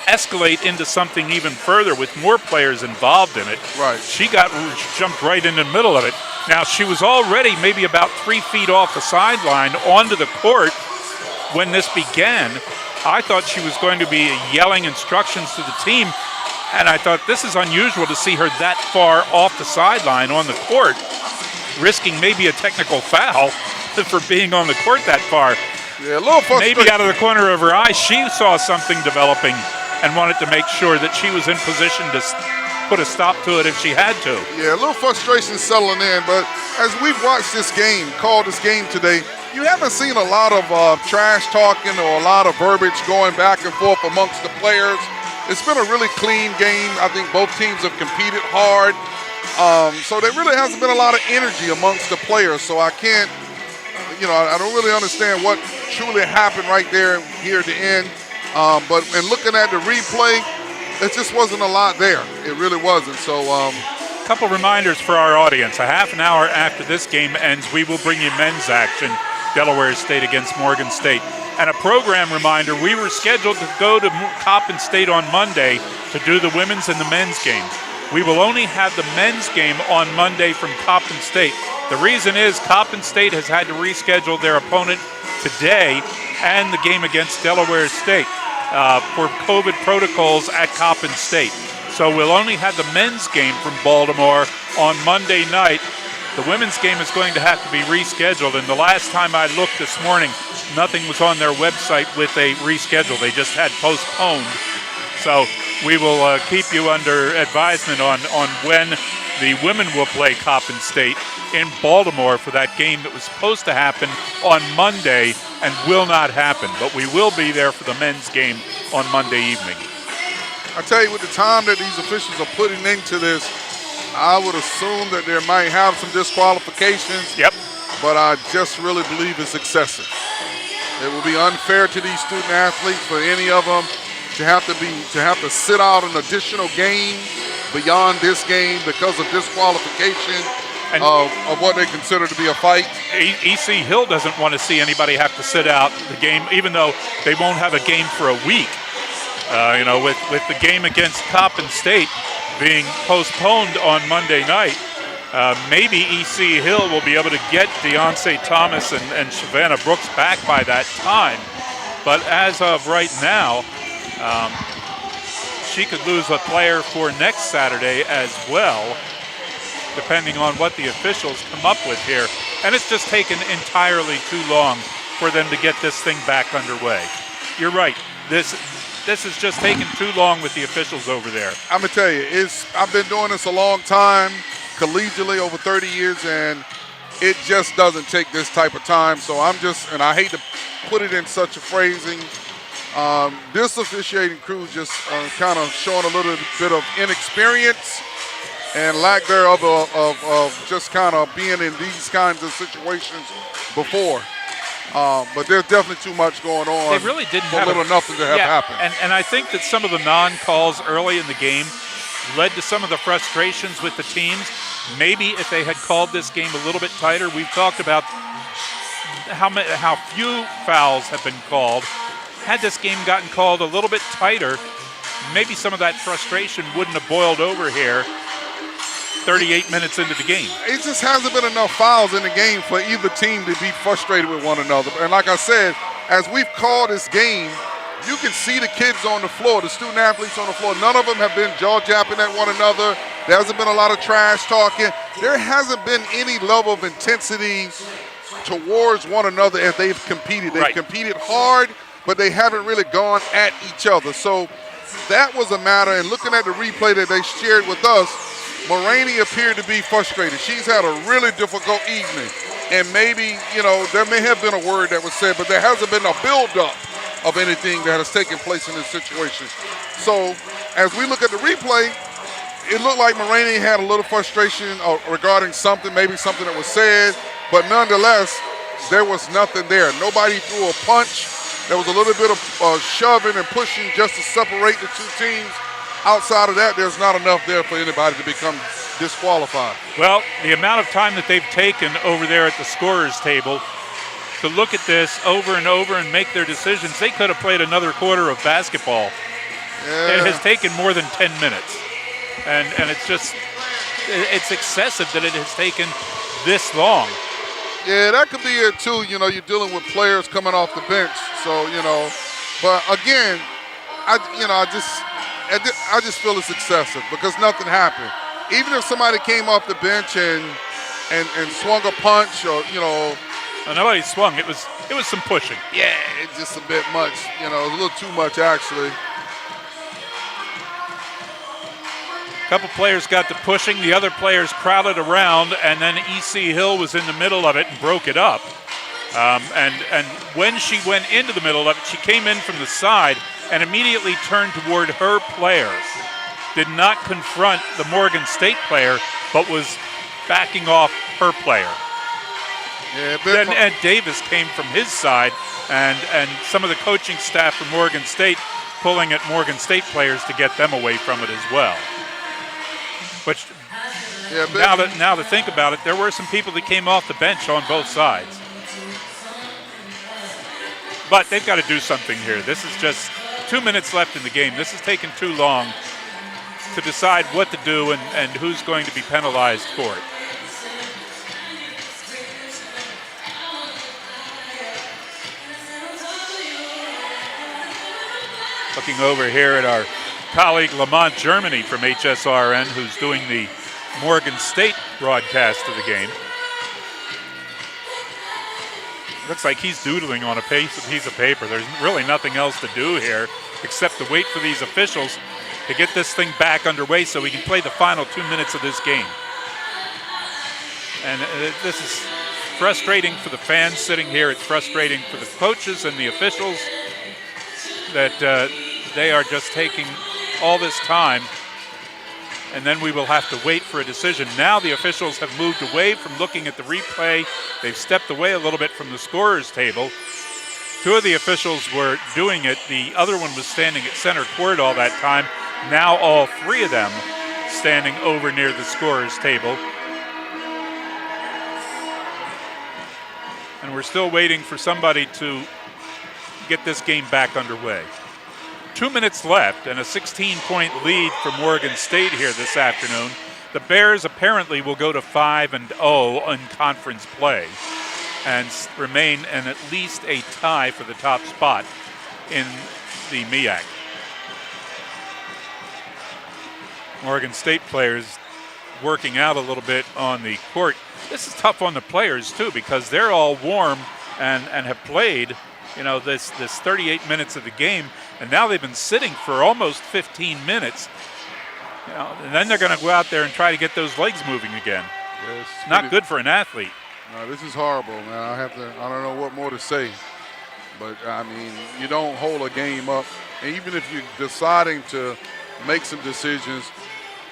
escalate into something even further with more players involved in it. Right. She jumped right in the middle of it. Now, she was already maybe about 3 feet off the sideline onto the court when this began. I thought she was going to be yelling instructions to the team, and I thought this is unusual to see her that far off the sideline on the court, risking maybe a technical foul for being on the court that far. Yeah, a little frustrating. Maybe out of the corner of her eye, she saw something developing and wanted to make sure that she was in position to put a stop to it if she had to. Yeah, a little frustration settling in, but as we've watched this game, called this game today, you haven't seen a lot of trash talking or a lot of verbiage going back and forth amongst the players. It's been a really clean game. I think both teams have competed hard. So there really hasn't been a lot of energy amongst the players. So I can't, I don't really understand what truly happened right there here at the end. But in looking at the replay, it just wasn't a lot there. It really wasn't. So couple reminders for our audience. A half an hour after this game ends, we will bring you men's action, Delaware State against Morgan State. And a program reminder, we were scheduled to go to Coppin State on Monday to do the women's and the men's games. We will only have the men's game on Monday from Coppin State. The reason is Coppin State has had to reschedule their opponent today and the game against Delaware State for COVID protocols at Coppin State. So we'll only have the men's game from Baltimore on Monday night. The women's game is going to have to be rescheduled, and the last time I looked this morning, nothing was on their website with a reschedule. They just had postponed. So we will keep you under advisement on when the women will play Coppin State in Baltimore for that game that was supposed to happen on Monday and will not happen. But we will be there for the men's game on Monday evening. I tell you, with the time that these officials are putting into this, I would assume that there might have some disqualifications. Yep. But I just really believe it's excessive. It will be unfair to these student athletes for any of them to have to sit out an additional game beyond this game because of disqualification of what they consider to be a fight. EC Hill doesn't want to see anybody have to sit out the game, even though they won't have a game for a week. With the game against Coppin State being postponed on Monday night, maybe EC Hill will be able to get Deontay Thomas and Savannah Brooks back by that time. But as of right now, she could lose a player for next Saturday as well, depending on what the officials come up with here. And it's just taken entirely too long for them to get this thing back underway. You're right. This has just taken too long with the officials over there. I'm going to tell you, I've been doing this a long time, collegially over 30 years, and it just doesn't take this type of time. So and I hate to put it in such a phrasing, this officiating crew just kind of showing a little bit of inexperience and lack thereof of just kind of being in these kinds of situations before. But there's definitely too much going on. They really didn't for have little nothing to have happened. And I think that some of the non-calls early in the game led to some of the frustrations with the teams. Maybe if they had called this game a little bit tighter, we've talked about how few fouls have been called. Had this game gotten called a little bit tighter, maybe some of that frustration wouldn't have boiled over here 38 minutes into the game. It just hasn't been enough fouls in the game for either team to be frustrated with one another. And like I said, as we've called this game, you can see the kids on the floor, the student athletes on the floor. None of them have been jaw-japping at one another. There hasn't been a lot of trash talking. There hasn't been any level of intensity towards one another as they've competed. They've competed hard, but they haven't really gone at each other. So that was a matter, and looking at the replay that they shared with us, Moraney appeared to be frustrated. She's had a really difficult evening. And maybe, there may have been a word that was said, but there hasn't been a buildup of anything that has taken place in this situation. So as we look at the replay, it looked like Moraney had a little frustration regarding something, maybe something that was said, but nonetheless, there was nothing there. Nobody threw a punch. There was a little bit of shoving and pushing just to separate the two teams. Outside of that, there's not enough there for anybody to become disqualified. Well, the amount of time that they've taken over there at the scorer's table to look at this over and over and make their decisions, they could have played another quarter of basketball. Yeah. It has taken more than 10 minutes. And it's excessive that it has taken this long. Yeah, that could be it too. You know, you're dealing with players coming off the bench. So, you know, but again, I just feel it's excessive because nothing happened. Even if somebody came off the bench and swung a punch or, you know. Nobody swung. It was some pushing. Yeah, it's just a bit much. You know, a little too much actually. A couple players got to pushing. The other players crowded around, and then E.C. Hill was in the middle of it and broke it up. And when she went into the middle of it, she came in from the side and immediately turned toward her player. Did not confront the Morgan State player, but was backing off her player. Yeah, Then Ed Davis came from his side, and some of the coaching staff from Morgan State pulling at Morgan State players to get them away from it as well. But now to think about it, there were some people that came off the bench on both sides. But they've got to do something here. This is just 2 minutes left in the game. This is taking too long to decide what to do and who's going to be penalized for it. Looking over here at our colleague Lamont Germany from HSRN, who's doing the Morgan State broadcast of the game. Looks like he's doodling on a piece of paper. There's really nothing else to do here except to wait for these officials to get this thing back underway so we can play the final 2 minutes of this game. And this is frustrating for the fans sitting here. It's frustrating for the coaches and the officials that they are just taking all this time, and then we will have to wait for a decision. Now the officials have moved away from looking at the replay. They've stepped away a little bit from the scorer's table. Two of the officials were doing it. The other one was standing at center court all that time. Now all three of them standing over near the scorer's table. And we're still waiting for somebody to get this game back underway. 2 minutes left and a 16-point lead for Morgan State here this afternoon. The Bears apparently will go to 5-0 in conference play and remain in at least a tie for the top spot in the MEAC. Morgan State players working out a little bit on the court. This is tough on the players too because they're all warm and have played, you know, this 38 minutes of the game, and now they've been sitting for almost 15 minutes. You know, and then they're going to go out there and try to get those legs moving again. Yeah, it's not good for an athlete. No, this is horrible, man. I don't know what more to say. But, I mean, you don't hold a game up. And even if you're deciding to make some decisions,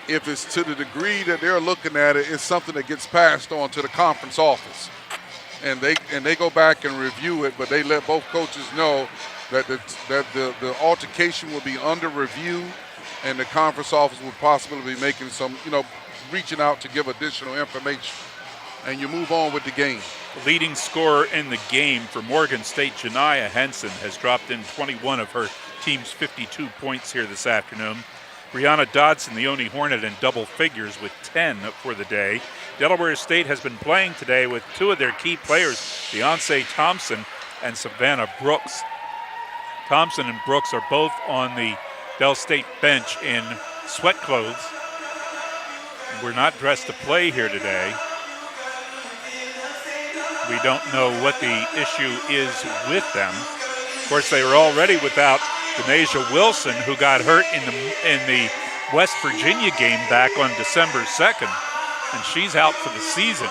if it's to the degree that they're looking at it, it's something that gets passed on to the conference office. And they go back and review it, but they let both coaches know that the altercation will be under review, and the conference office will possibly be making some, you know, reaching out to give additional information. And you move on with the game. The leading scorer in the game for Morgan State, Janiyah Henson, has dropped in 21 of her team's 52 points here this afternoon. Brianna Dodson, the only Hornet, in double figures with 10 for the day. Delaware State has been playing today with two of their key players, Beyonce Thompson and Savannah Brooks. Thompson and Brooks are both on the Del State bench in sweat clothes. We're not dressed to play here today. We don't know what the issue is with them. Of course, they were already without Denasia Wilson, who got hurt in the West Virginia game back on December 2nd, and she's out for the season.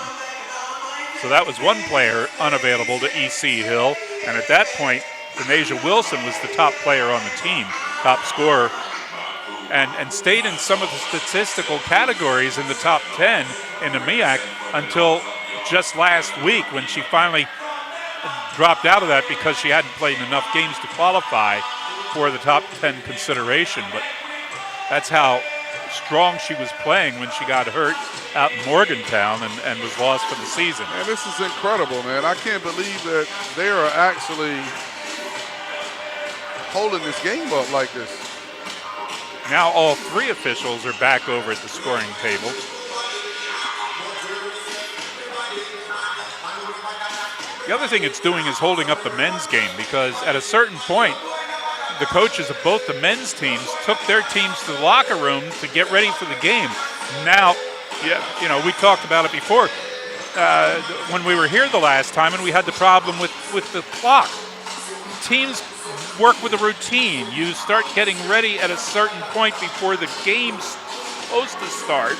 So that was one player unavailable to E.C. Hill, and at that point, Denasia Wilson was the top player on the team, top scorer, and stayed in some of the statistical categories in the top 10 in the MEAC until just last week when she finally dropped out of that because she hadn't played enough games to qualify for the top 10 consideration. But that's how strong she was playing when she got hurt out in Morgantown and was lost for the season. Man, this is incredible, man. I can't believe that they are actually holding this game up like this. Now all three officials are back over at the scoring table. The other thing it's doing is holding up the men's game, because at a certain point, the coaches of both the men's teams took their teams to the locker room to get ready for the game. Now, we talked about it before when we were here the last time, and we had the problem with the clock. Teams work with a routine. You start getting ready at a certain point before the game's supposed to start.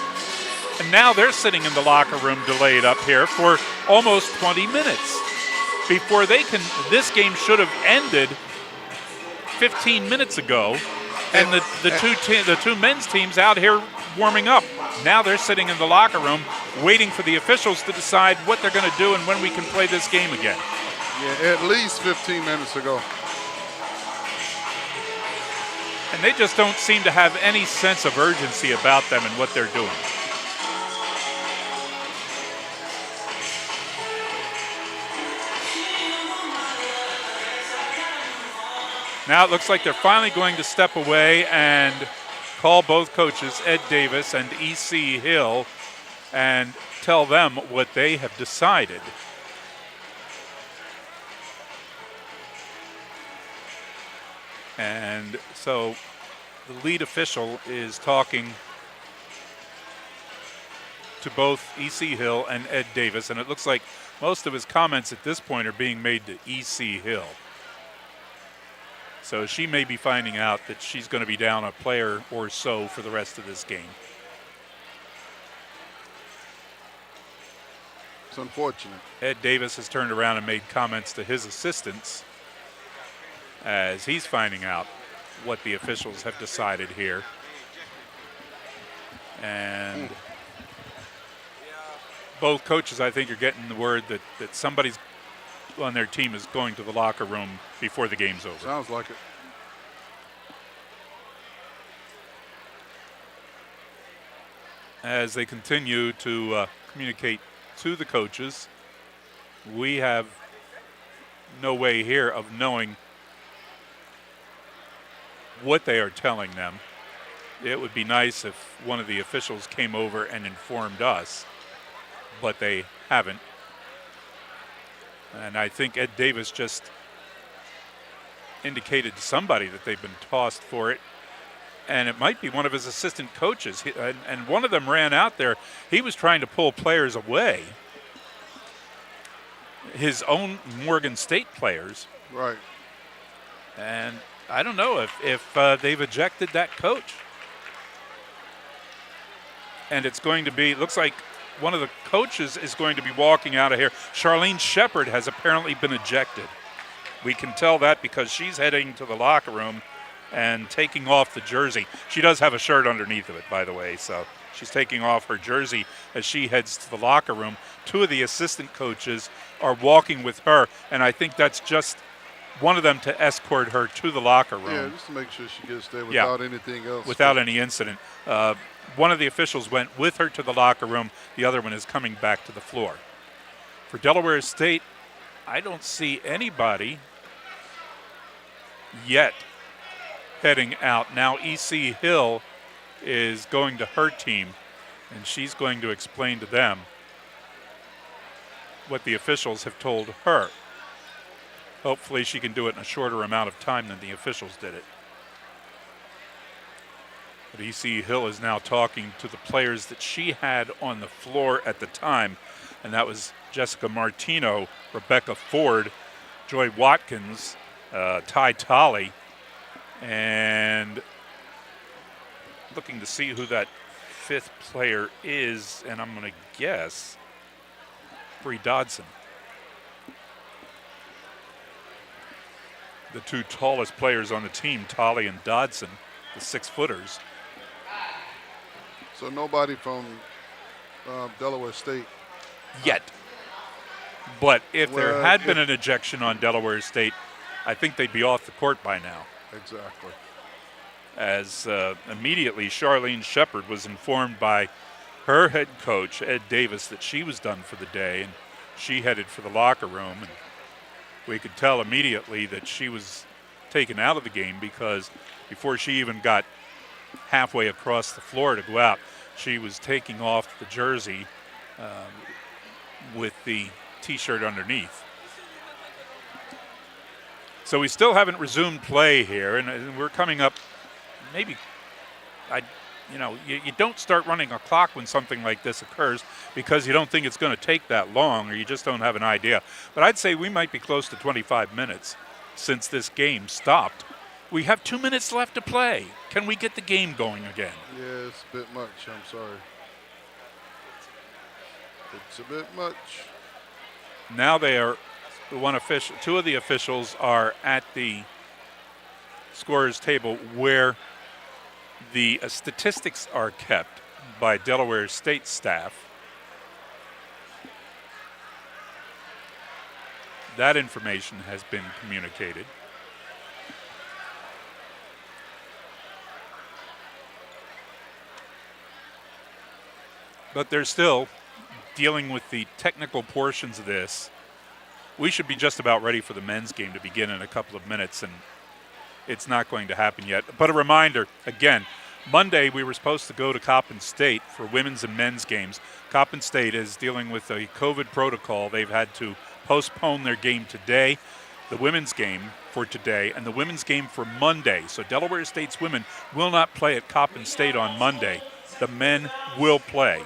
And now they're sitting in the locker room delayed up here for almost 20 minutes before they can. This game should have ended 15 minutes ago, and the two men's teams out here warming up. Now they're sitting in the locker room waiting for the officials to decide what they're going to do and when we can play this game again. Yeah, at least 15 minutes ago. And they just don't seem to have any sense of urgency about them and what they're doing. Now it looks like they're finally going to step away and call both coaches, Ed Davis and E.C. Hill, and tell them what they have decided. And so the lead official is talking to both E.C. Hill and Ed Davis, and it looks like most of his comments at this point are being made to E.C. Hill. So she may be finding out that she's going to be down a player or so for the rest of this game. It's unfortunate. Ed Davis has turned around and made comments to his assistants as he's finding out what the officials have decided here. And both coaches, I think, are getting the word that somebody's on their team is going to the locker room before the game's over. Sounds like it. As they continue to communicate to the coaches, we have no way here of knowing what they are telling them. It would be nice if one of the officials came over and informed us, but they haven't. And I think Ed Davis just indicated to somebody that they've been tossed for it. And it might be one of his assistant coaches. And one of them ran out there. He was trying to pull players away. His own Morgan State players. Right. And I don't know if they've ejected that coach. And it's going to be, looks like one of the coaches is going to be walking out of here. Charlene Shepard has apparently been ejected. We can tell that because she's heading to the locker room and taking off the jersey. She does have a shirt underneath of it, by the way, so she's taking off her jersey as she heads to the locker room. Two of the assistant coaches are walking with her, and I think that's just one of them to escort her to the locker room. Yeah, just to make sure she gets there without anything else. Without any incident. One of the officials went with her to the locker room. The other one is coming back to the floor. For Delaware State, I don't see anybody yet heading out. Now E.C. Hill is going to her team, and she's going to explain to them what the officials have told her. Hopefully she can do it in a shorter amount of time than the officials did it. But E.C. Hill is now talking to the players that she had on the floor at the time, and that was Jessica Martino, Rebecca Ford, Joy Watkins, Ty Tolley, and looking to see who that fifth player is, and I'm going to guess Bree Dodson. The two tallest players on the team, Tolley and Dodson, the 6-footers. So nobody from Delaware State yet. But if there had been an ejection on Delaware State, I think they'd be off the court by now. Exactly. As immediately Charlene Shepard was informed by her head coach, Ed Davis, that she was done for the day, and she headed for the locker room. And we could tell immediately that she was taken out of the game, because before she even got halfway across the floor to go out, she was taking off the jersey with the T-shirt underneath. So we still haven't resumed play here, and we're coming up maybe, you don't start running a clock when something like this occurs because you don't think it's going to take that long or you just don't have an idea. But I'd say we might be close to 25 minutes since this game stopped. We have 2 minutes left to play. Can we get the game going again? Yeah, it's a bit much. I'm sorry. It's a bit much. Now they are two of the officials are at the scorer's table where the statistics are kept by Delaware State staff. That information has been communicated. But they're still dealing with the technical portions of this. We should be just about ready for the men's game to begin in a couple of minutes, and it's not going to happen yet. But a reminder, again, Monday we were supposed to go to Coppin State for women's and men's games. Coppin State is dealing with a COVID protocol. They've had to postpone their game today, the women's game for today, and the women's game for Monday. So Delaware State's women will not play at Coppin State on Monday. The men will play.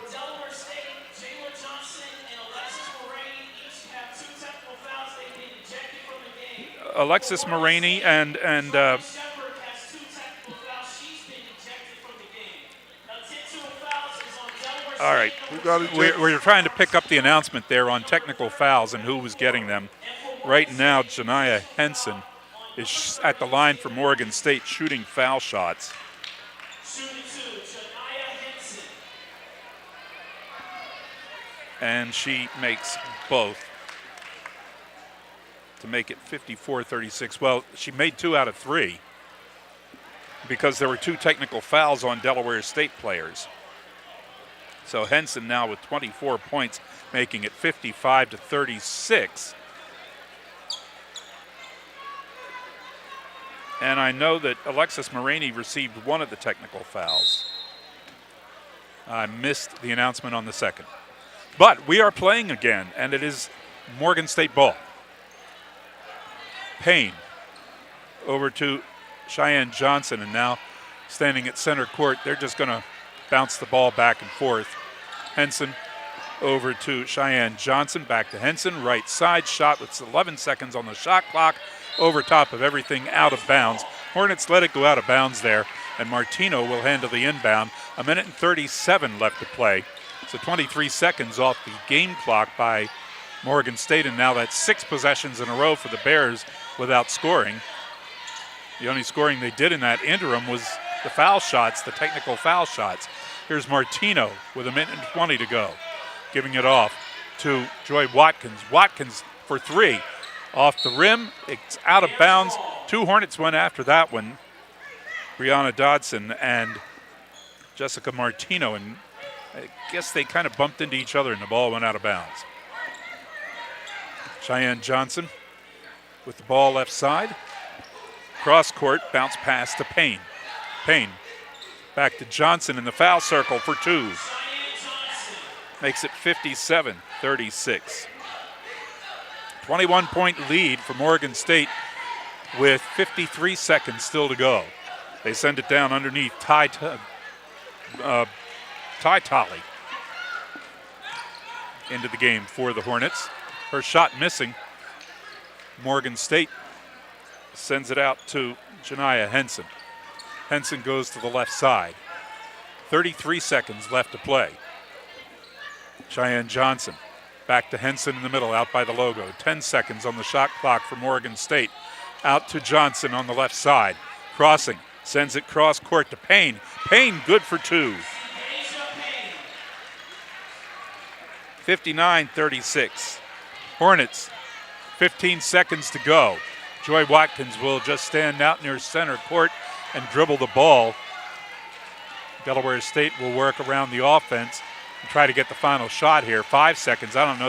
Alexis Moraney and all right, we're trying to pick up the announcement there on technical fouls and who was getting them. Right now, Janiyah Henson is at the line for Morgan State shooting foul shots. And she makes both to make it 54-36. Well, she made 2 out of 3 because there were 2 technical fouls on Delaware State players. So Henson now with 24 points, making it 55-36. And I know that Alexis Moraney received 1 of the technical fouls. I missed the announcement on the second. But we are playing again, and it is Morgan State ball. Payne over to Cheyenne Johnson, and now standing at center court, they're just going to bounce the ball back and forth. Henson over to Cheyenne Johnson, back to Henson, right side shot with 11 seconds on the shot clock, over top of everything, out of bounds. Hornets let it go out of bounds there, and Martino will handle the inbound. 1 minute and 37 left to play. So 23 seconds off the game clock by Morgan State, and now that's 6 possessions in a row for the Bears without scoring. The only scoring they did in that interim was the foul shots, the technical foul shots. Here's Martino with 1 minute and 20 to go, giving it off to Joy Watkins. Watkins for 3. Off the rim, it's out of bounds. 2 Hornets went after that one. Brianna Dodson and Jessica Martino, and I guess they kind of bumped into each other and the ball went out of bounds. Cheyenne Johnson with the ball left side. Cross court, bounce pass to Payne. Payne back to Johnson in the foul circle for 2. Makes it 57-36. 21-point lead for Morgan State with 53 seconds still to go. They send it down underneath Ty Tolley into the game for the Hornets. Her shot missing. Morgan State sends it out to Janiyah Henson. Henson goes to the left side. 33 seconds left to play. Cheyenne Johnson back to Henson in the middle, out by the logo. 10 seconds on the shot clock for Morgan State. Out to Johnson on the left side. Crossing, sends it cross court to Payne. Payne good for 2. 59-36. Hornets, 15 seconds to go. Joy Watkins will just stand out near center court and dribble the ball. Delaware State will work around the offense and try to get the final shot here. 5 seconds. I don't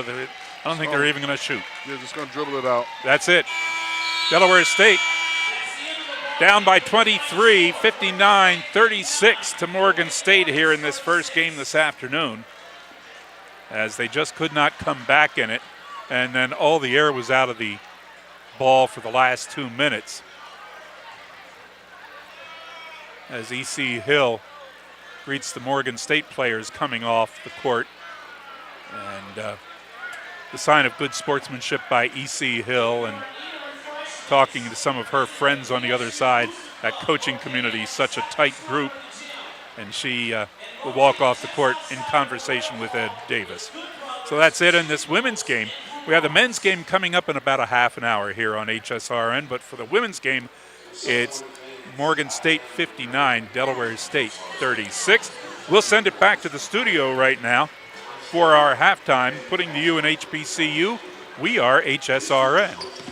think they're even going to shoot. They're just going to dribble it out. That's it. Delaware State down by 23, 59-36 to Morgan State here in this first game this afternoon, as they just could not come back in it. And then all the air was out of the ball for the last 2 minutes. As E.C. Hill greets the Morgan State players coming off the court. And the sign of good sportsmanship by E.C. Hill, and talking to some of her friends on the other side. That coaching community is such a tight group. And she will walk off the court in conversation with Ed Davis. So that's it in this women's game. We have the men's game coming up in about a half an hour here on HSRN. But for the women's game, it's Morgan State 59, Delaware State 36. We'll send it back to the studio right now for our halftime, putting to you in HBCU. We are HSRN.